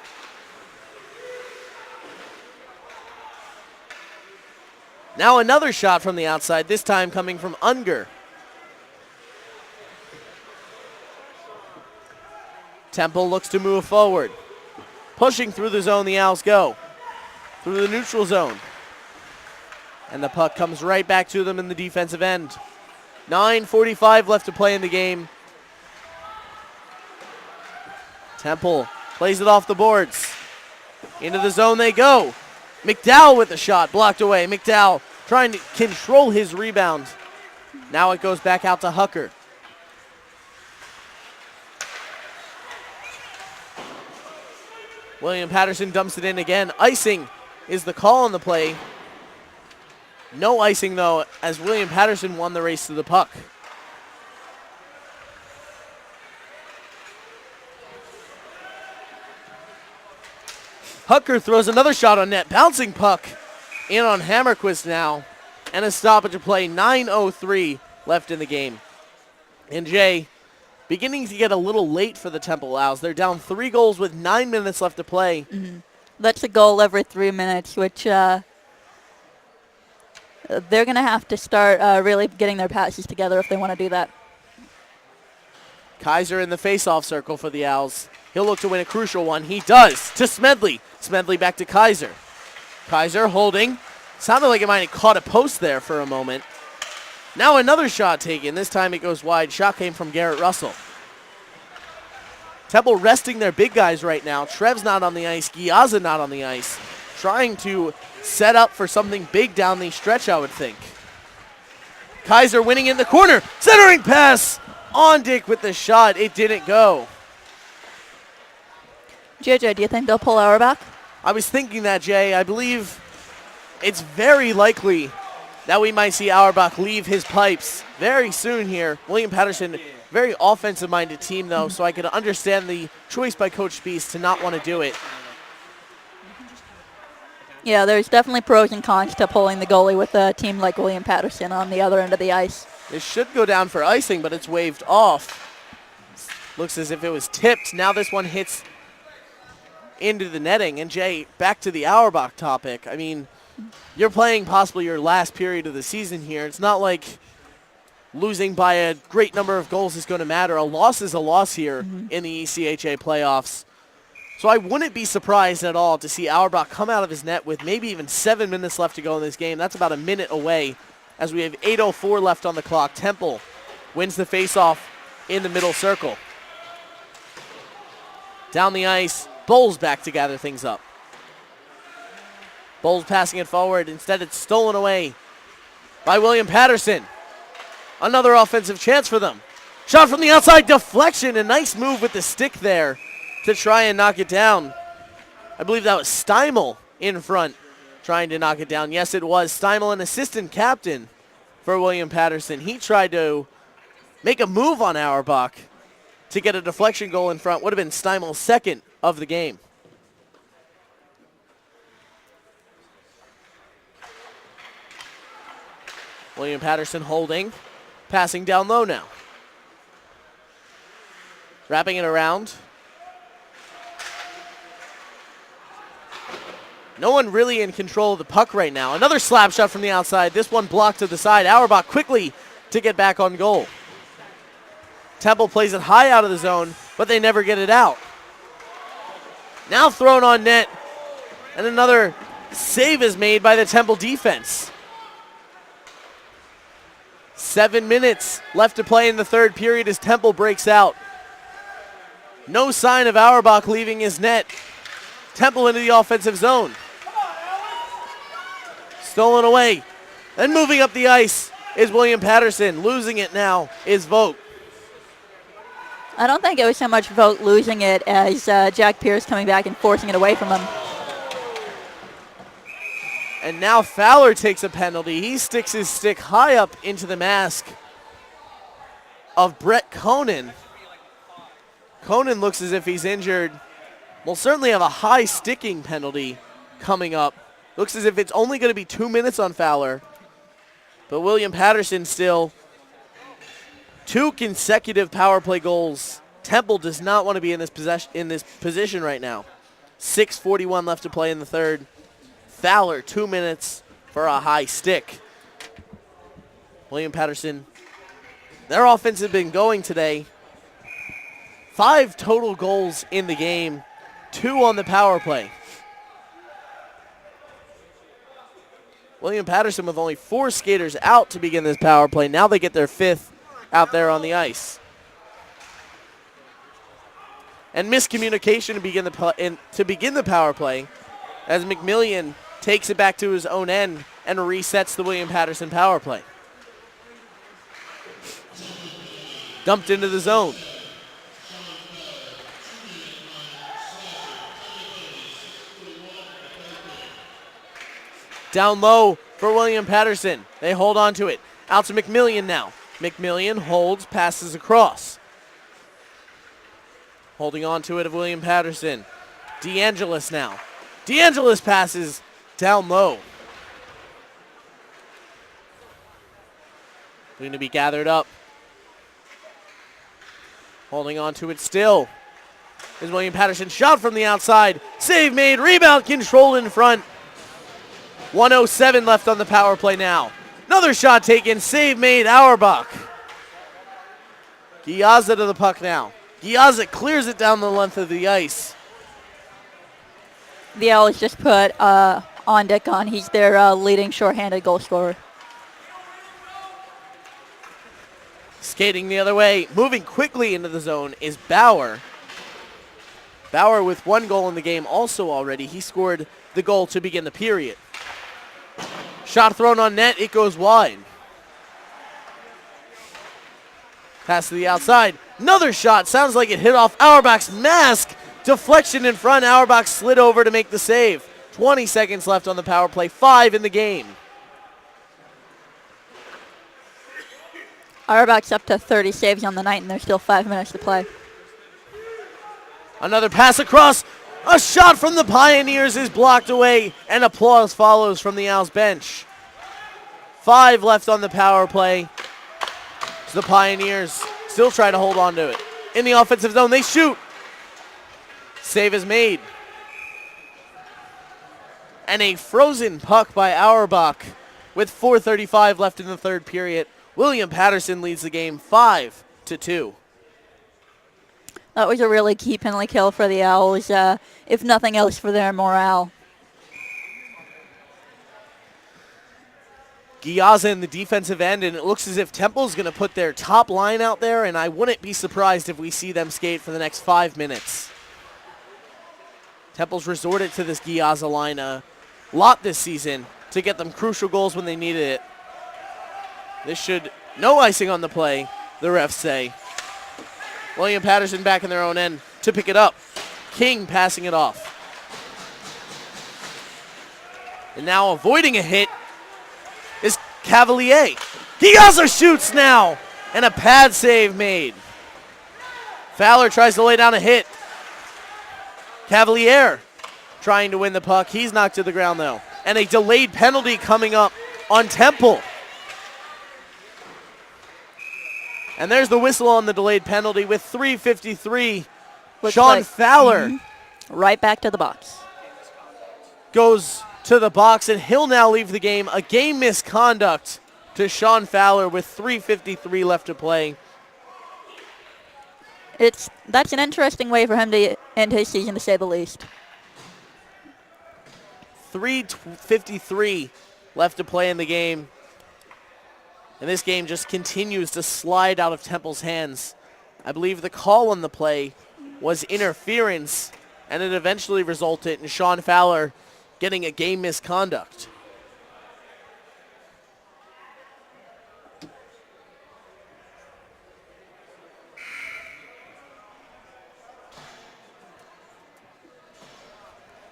Now another shot from the outside, this time coming from Unger. Temple looks to move forward. Pushing through the zone, the Owls go. Through the neutral zone. And the puck comes right back to them in the defensive end. 9:45 left to play in the game. Temple plays it off the boards. Into the zone they go. McDowell with the shot, blocked away. McDowell trying to control his rebound. Now it goes back out to Hucker. William Paterson dumps it in again. Icing is the call on the play. No icing, though, as William Paterson won the race to the puck. Hucker throws another shot on net. Bouncing puck in on Hammerquist now. And a stoppage of play. 9:03 left in the game. And Jay, beginning to get a little late for the Temple Owls. They're down 3 goals with 9 minutes left to play.
That's a goal every 3 minutes, which they're going to have to start really getting their passes together if they want to do that.
Kaiser in the face-off circle for the Owls. He'll look to win a crucial one. He does to Smedley. Smedley back to Kaiser. Kaiser holding. Sounded like it might have caught a post there for a moment. Now another shot taken. This time it goes wide. Shot came from Garrett Russell. Temple resting their big guys right now. Trev's not on the ice. Giazza not on the ice. Trying to set up for something big down the stretch, I would think. Kaiser winning in the corner. Centering pass. On Dick with the shot. It didn't go.
JJ, do you think they'll pull Auerbach?
I was thinking that, Jay. I believe it's very likely that we might see Auerbach leave his pipes very soon here. William Paterson, very offensive-minded team, though, so I can understand the choice by Coach Spies to not want to do it.
Yeah, there's definitely pros and cons to pulling the goalie with a team like William Paterson on the other end of the ice.
It should go down for icing, but it's waved off. Looks as if it was tipped. Now this one hits into the netting. And, Jay, back to the Auerbach topic. I mean, you're playing possibly your last period of the season here. It's not like losing by a great number of goals is going to matter. A loss is a loss here in the ECHA playoffs. So I wouldn't be surprised at all to see Auerbach come out of his net with maybe even 7 minutes left to go in this game. That's about a minute away as we have 8:04 left on the clock. Temple wins the faceoff in the middle circle. Down the ice, Bowles back to gather things up. Bowles passing it forward. Instead, it's stolen away by William Paterson. Another offensive chance for them. Shot from the outside, deflection. A nice move with the stick there to try and knock it down. I believe that was Steimel in front trying to knock it down. Yes, it was. Steimel, an assistant captain for William Paterson. He tried to make a move on Auerbach to get a deflection goal in front. Would have been Steimel's second of the game. William Paterson holding. Passing down low now. Wrapping it around. No one really in control of the puck right now. Another slap shot from the outside. This one blocked to the side. Auerbach quickly to get back on goal. Temple plays it high out of the zone, but they never get it out. Now thrown on net. And another save is made by the Temple defense. 7 minutes left to play in the third period as Temple breaks out. No sign of Auerbach leaving his net. Temple into the offensive zone. Stolen away. Then moving up the ice is William Paterson. Losing it now is Vogt.
I don't think it was so much Vogt losing it as Jack Pierce coming back and forcing it away from him.
And now Fowler takes a penalty. He sticks his stick high up into the mask of Brett Conan. Conan looks as if he's injured. Will certainly have a high sticking penalty coming up. Looks as if it's only going to be 2 minutes on Fowler. But William Paterson still 2 consecutive power play goals. Temple does not want to be in this position right now. 6:41 left to play in the third. Fowler 2 minutes for a high stick. William Paterson, their offense has been going today. 5 total goals in the game, 2 on the power play. William Paterson with only 4 skaters out to begin this power play. Now they get their 5th out there on the ice. And miscommunication to begin the power play as McMillian takes it back to his own end and resets the William Paterson power play. Dumped into the zone. Down low for William Paterson. They hold on to it. Out to McMillian now. McMillian holds, passes across. Holding on to it of William Paterson. DeAngelis now. DeAngelis passes down low. Going to be gathered up. Holding on to it still is William Paterson. Shot from the outside. Save made. Rebound controlled in front. 1:07 left on the power play now. Another shot taken. Save made. Auerbach. Giazza to the puck now. Giazza clears it down the length of the ice.
The Owls just put on deck on. He's their leading shorthanded goal scorer.
Skating the other way, moving quickly into the zone is Bauer. Bauer with 1 goal in the game also already. He scored the goal to begin the period. Shot thrown on net, it goes wide. Pass to the outside. Another shot, sounds like it hit off Auerbach's mask. Deflection in front, Auerbach slid over to make the save. 20 seconds left on the power play, 5 in the game.
Auerbach's up to 30 saves on the night, and there's still 5 minutes to play.
Another pass across. A shot from the Pioneers is blocked away, and applause follows from the Owls bench. 5 left on the power play. So the Pioneers still try to hold on to it. In the offensive zone, they shoot. Save is made. And a frozen puck by Auerbach with 4:35 left in the third period. William Paterson leads the game 5-2.
That was a really key penalty kill for the Owls, if nothing else for their morale.
Giazza in the defensive end, and it looks as if Temple's going to put their top line out there, and I wouldn't be surprised if we see them skate for the next 5 minutes. Temple's resorted to this Giazza line a lot this season to get them crucial goals when they needed it. This should, no icing on the play, the refs say. William Paterson back in their own end to pick it up. King passing it off. And now avoiding a hit is Cavalier. Giazza shoots now, and a pad save made. Fowler tries to lay down a hit. Cavalier trying to win the puck. He's knocked to the ground though. And a delayed penalty coming up on Temple. And there's the whistle on the delayed penalty with 3:53. Sean Fowler
right back to the box.
Goes to the box, and he'll now leave the game. A game misconduct to Sean Fowler with 3:53 left to play.
That's an interesting way for him to end his season, to say the least.
3:53 left to play in the game. And this game just continues to slide out of Temple's hands. I believe the call on the play was interference, and it eventually resulted in Sean Fowler getting a game misconduct.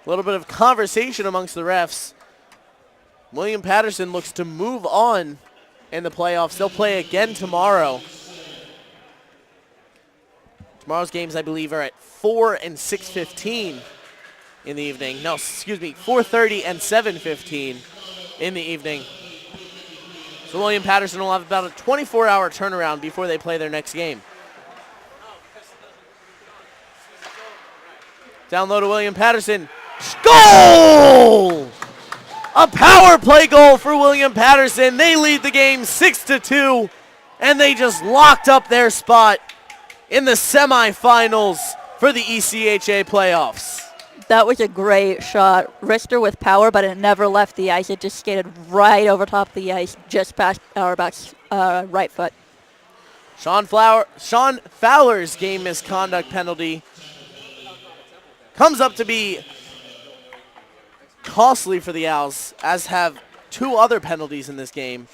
A little bit of conversation amongst the refs. William Paterson looks to move on in the playoffs. They'll play again tomorrow. Tomorrow's games, I believe, are at 4 and 6:15 in the evening. No, excuse me, 4:30 and 7:15 in the evening. So William Paterson will have about a 24-hour turnaround before they play their next game. Down low to William Paterson. Goal! A power play goal for William Paterson. They lead the game 6-2, and they just locked up their spot in the semifinals for the ECHA playoffs.
That was a great shot. Wrister with power, but it never left the ice. It just skated right over top of the ice, just past Auerbach's right foot.
Sean Fowler's game misconduct penalty comes up to be costly for the Owls, as have two other penalties in this game,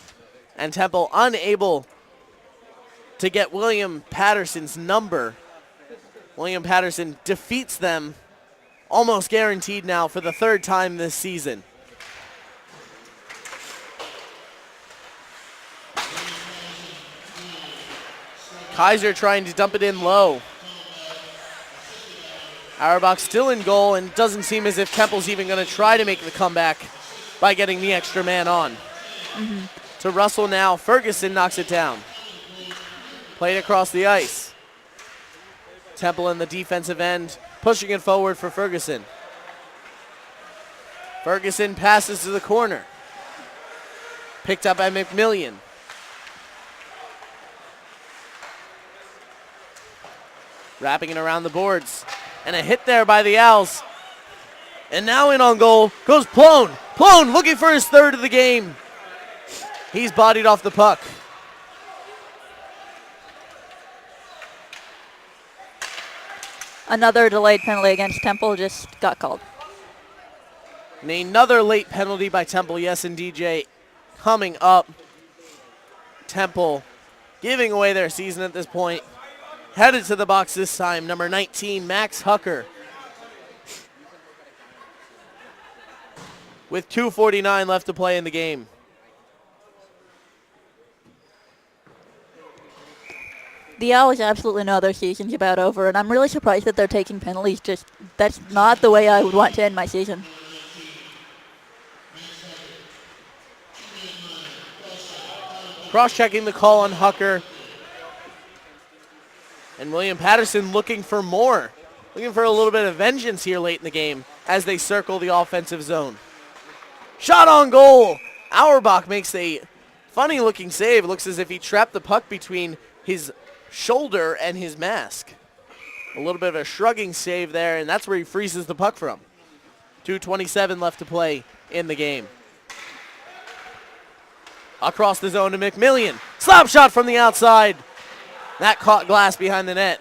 and Temple unable to get William Paterson's number. William Paterson defeats them, almost guaranteed now for the third time this season. Kaiser trying to dump it in low. Auerbach still in goal, and doesn't seem as if Temple's even going to try to make the comeback by getting the extra man on. To Russell now. Ferguson knocks it down. Played across the ice. Temple in the defensive end, pushing it forward for Ferguson. Ferguson passes to the corner. Picked up by McMillian. Wrapping it around the boards. And a hit there by the Owls. And now in on goal goes Plone. Plone looking for his third of the game. He's bodied off the puck.
Another delayed penalty against Temple just got called.
And another late penalty by Temple. Yes, and DJ coming up. Temple giving away their season at this point. Headed to the box this time, number 19, Max Hucker. With 2:49 left to play in the game.
The Owls absolutely know their season's about over, and I'm really surprised that they're taking penalties. Just that's not the way I would want to end my season.
Cross-checking the call on Hucker. And William Paterson looking for more. Looking for a little bit of vengeance here late in the game as they circle the offensive zone. Shot on goal. Auerbach makes a funny-looking save. It looks as if he trapped the puck between his shoulder and his mask. A little bit of a shrugging save there, and that's where he freezes the puck from. 2:27 left to play in the game. Across the zone to McMillian. Slap shot from the outside. That caught glass behind the net.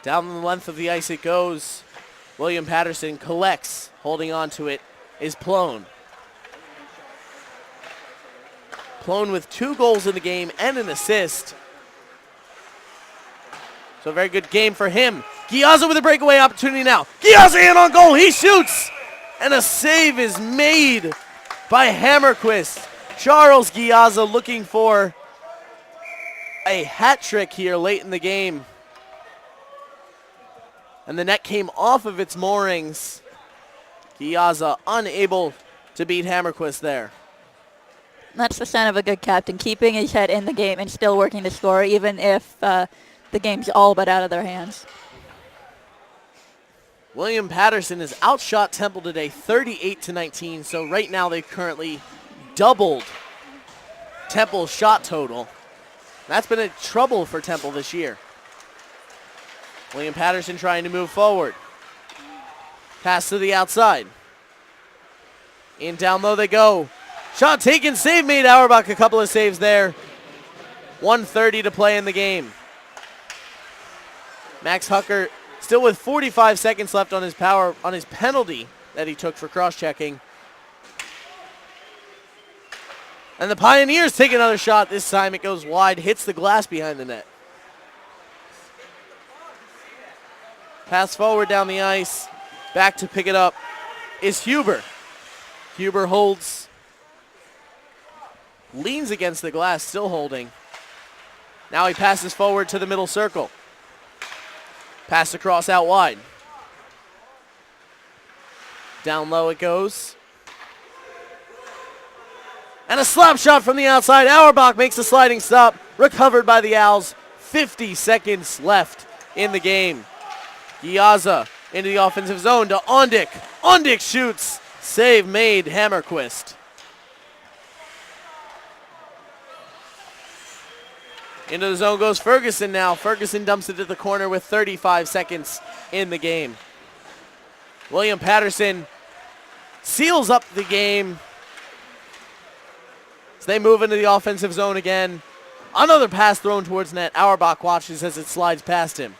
Down the length of the ice it goes. William Paterson collects. Holding on to it is Plone. Plone with 2 goals in the game and an assist. So a very good game for him. Giazza with a breakaway opportunity now. Giazza in on goal. He shoots. And a save is made by Hammerquist. Charles Giazza looking for a hat trick here late in the game. And the net came off of its moorings. Giazza unable to beat Hammerquist there.
That's the sign of a good captain, keeping his head in the game and still working to score, even if the game's all but out of their hands.
William Paterson has outshot Temple today 38-19, so right now they've currently doubled Temple's shot total. That's been a trouble for Temple this year. William Paterson trying to move forward. Pass to the outside. In down low they go. Shot taken, save made. Auerbach a couple of saves there. 1:30 to play in the game. Max Hucker still with 45 seconds left on his penalty that he took for cross-checking. And the Pioneers take another shot. This time it goes wide, hits the glass behind the net. Pass forward down the ice. Back to pick it up is Huber. Huber holds. Leans against the glass, still holding. Now he passes forward to the middle circle. Pass across out wide. Down low it goes. And a slap shot from the outside. Auerbach makes a sliding stop. Recovered by the Owls. 50 seconds left in the game. Giaza into the offensive zone to Ondick. Ondick shoots. Save made, Hammerquist. Into the zone goes Ferguson now. Ferguson dumps it to the corner with 35 seconds in the game. William Paterson seals up the game. As they move into the offensive zone again. Another pass thrown towards net. Auerbach watches as it slides past him.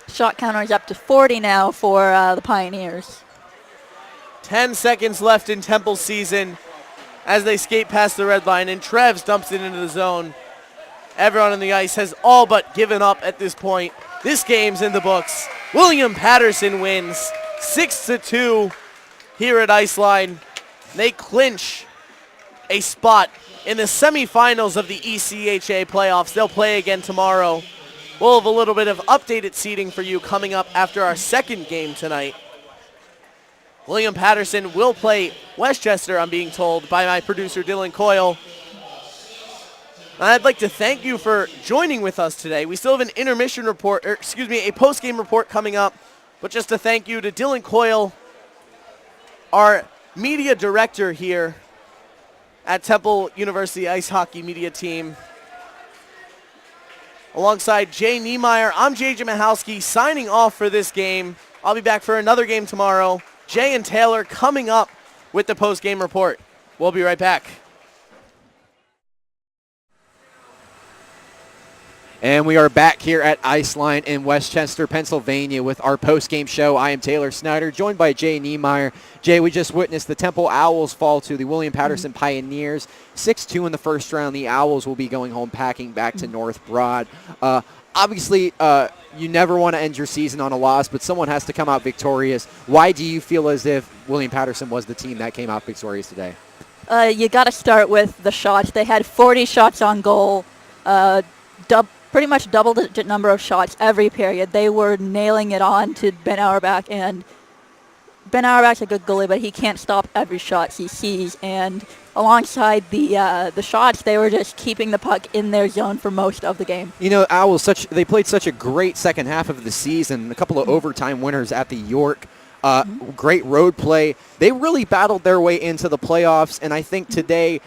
Shot counter is up to 40 now for the Pioneers.
10 seconds left in Temple's season as they skate past the red line, and Trevs dumps it into the zone. Everyone on the ice has all but given up at this point. This game's in the books. William Paterson wins 6-2 here at Iceline. They clinch a spot in the semifinals of the ECHA playoffs. They'll play again tomorrow. We'll have a little bit of updated seating for you coming up after our second game tonight. William Paterson will play Westchester, I'm being told, by my producer Dylan Coyle. And I'd like to thank you for joining with us today. We still have an intermission report, a post-game report coming up. But just a thank you to Dylan Coyle, our media director here at Temple University Ice Hockey Media Team. Alongside Jay Niemeyer, I'm JJ Michalski signing off for this game. I'll be back for another game tomorrow. Jay and Taylor coming up with the post-game report. We'll be right back.
And we are back here at Iceline in Westchester, Pennsylvania with our post-game show. I am Taylor Snyder, joined by Jay Niemeyer. Jay, we just witnessed the Temple Owls fall to the William Paterson Pioneers. 6-2 in the first round. The Owls will be going home packing back to North Broad. Obviously, you never want to end your season on a loss, but someone has to come out victorious. Why do you feel as if William Paterson was the team that came out victorious today?
You got to start with the shots. They had 40 shots on goal, pretty much double-digit number of shots every period. They were nailing it on to Ben Auerbach, and Ben Auerbach's a good goalie, but he can't stop every shot he sees. And alongside the shots, they were just keeping the puck in their zone for most of the game.
You know, Owls, they played such a great second half of the season, a couple of overtime winners at the York. Great road play. They really battled their way into the playoffs, and I think today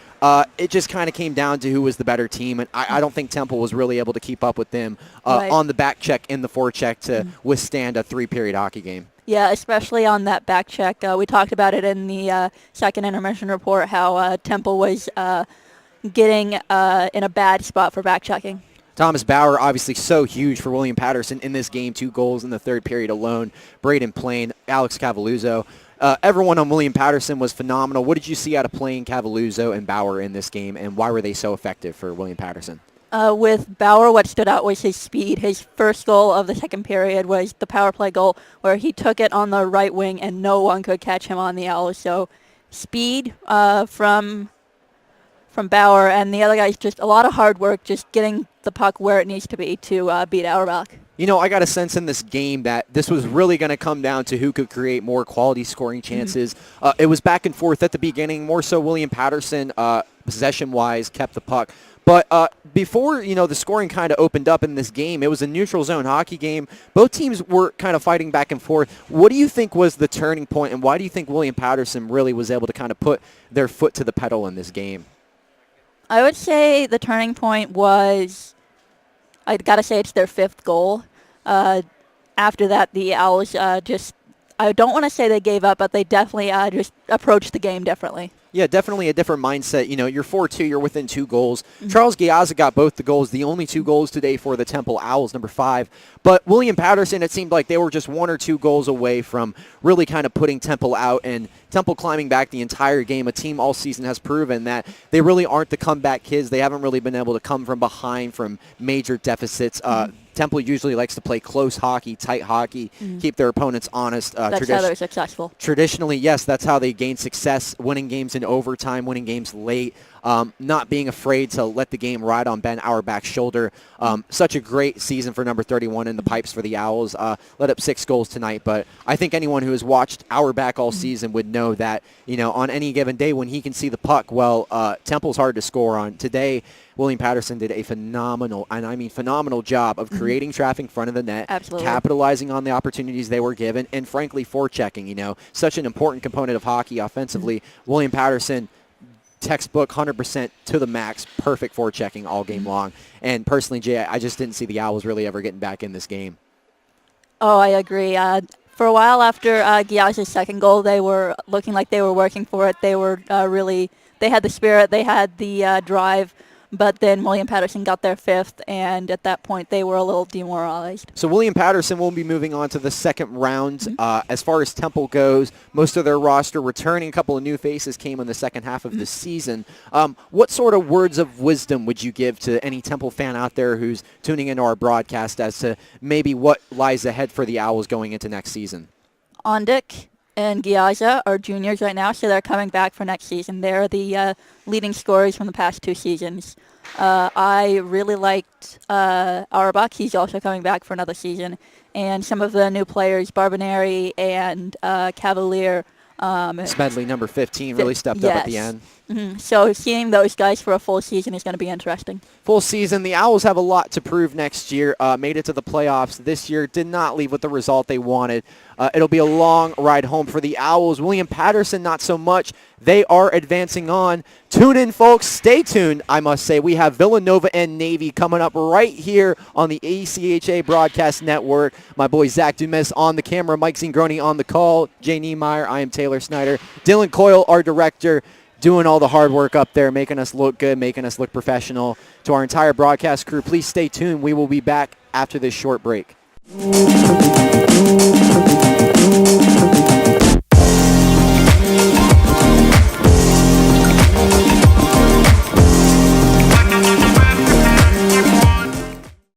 it just kind of came down to who was the better team, and I don't think Temple was really able to keep up with them on the back check and the forecheck to withstand a three-period hockey game.
Yeah, especially on that back check. We talked about it in the second intermission report, how Temple was getting in a bad spot for back checking.
Thomas Bauer, obviously so huge for William Paterson in this game. 2 goals in the third period alone. Braden Plain, Alex Cavalluzzo. Everyone on William Paterson was phenomenal. What did you see out of Plain, Cavalluzzo, and Bauer in this game, and why were they so effective for William Paterson?
With Bauer, what stood out was his speed. His first goal of the second period was the power play goal where he took it on the right wing and no one could catch him on the Owls. So speed from Bauer, and the other guys just a lot of hard work, just getting the puck where it needs to be to beat Auerbach.
You know, I got a sense in this game that this was really going to come down to who could create more quality scoring chances. It was back and forth at the beginning. More so William Paterson, possession-wise, kept the puck. But before, the scoring kind of opened up in this game, it was a neutral zone hockey game. Both teams were kind of fighting back and forth. What do you think was the turning point, and why do you think William Paterson really was able to kind of put their foot to the pedal in this game?
I would say the turning point was, I'd got to say it's their 5th goal. After that, the Owls I don't want to say they gave up, but they definitely just approached the game differently. Yeah,
definitely a different mindset. You're 4-2, you're within 2 goals. Charles Giaza got both the goals, the only 2 goals today for the Temple Owls, number 5. But William Paterson, it seemed like they were just 1 or 2 goals away from really kind of putting Temple out, and Temple climbing back the entire game. A team all season has proven that they really aren't the comeback kids. They haven't really been able to come from behind from major deficits. Temple usually likes to play close hockey, tight hockey, keep their opponents honest.
That's how they're successful.
Traditionally, yes, that's how they gain success, winning games in overtime, winning games late, not being afraid to let the game ride on Ben Auerbach's shoulder. Such a great season for number 31 in the pipes for the Owls. Let up 6 goals tonight, but I think anyone who has watched Auerbach all season would know that, on any given day when he can see the puck, Temple's hard to score on. Today, William Paterson did a phenomenal, and I mean phenomenal job of creating traffic in front of the net,
Absolutely.
capitalizing on the opportunities they were given, and frankly, forechecking. Such an important component of hockey offensively. William Paterson, textbook 100% to the max, perfect forechecking all game long. And personally, Jay, I just didn't see the Owls really ever getting back in this game.
Oh, I agree. For a while after Giaz's second goal, they were looking like they were working for it. They were they had the spirit, they had the drive, but then William Paterson got their fifth, and at that point they were a little demoralized.
So William Paterson will be moving on to the second round. As far as Temple goes, most of their roster returning. A couple of new faces came in the second half of the season. What sort of words of wisdom would you give to any Temple fan out there who's tuning into our broadcast as to maybe what lies ahead for the Owls going into next season?
Ondick and Giaza are juniors right now, so they're coming back for next season. They're the leading scorers from the past 2 seasons. I really liked Auerbach. He's also coming back for another season. And some of the new players, Barbonari and Cavalier.
Smedley, number 15, really stepped up at the end.
So seeing those guys for a full season is going to be interesting.
Full season. The Owls have a lot to prove next year. Made it to the playoffs this year. Did not leave with the result they wanted. It'll be a long ride home for the Owls. William Paterson, not so much. They are advancing on. Tune in, folks. Stay tuned, I must say. We have Villanova and Navy coming up right here on the ACHA Broadcast Network. My boy Zach Dumas on the camera. Mike Zingroni on the call. Jay Niemeyer. I am Taylor Snyder. Dylan Coyle, our director, doing all the hard work up there, making us look good, making us look professional. To our entire broadcast crew, please stay tuned. We will be back after this short break.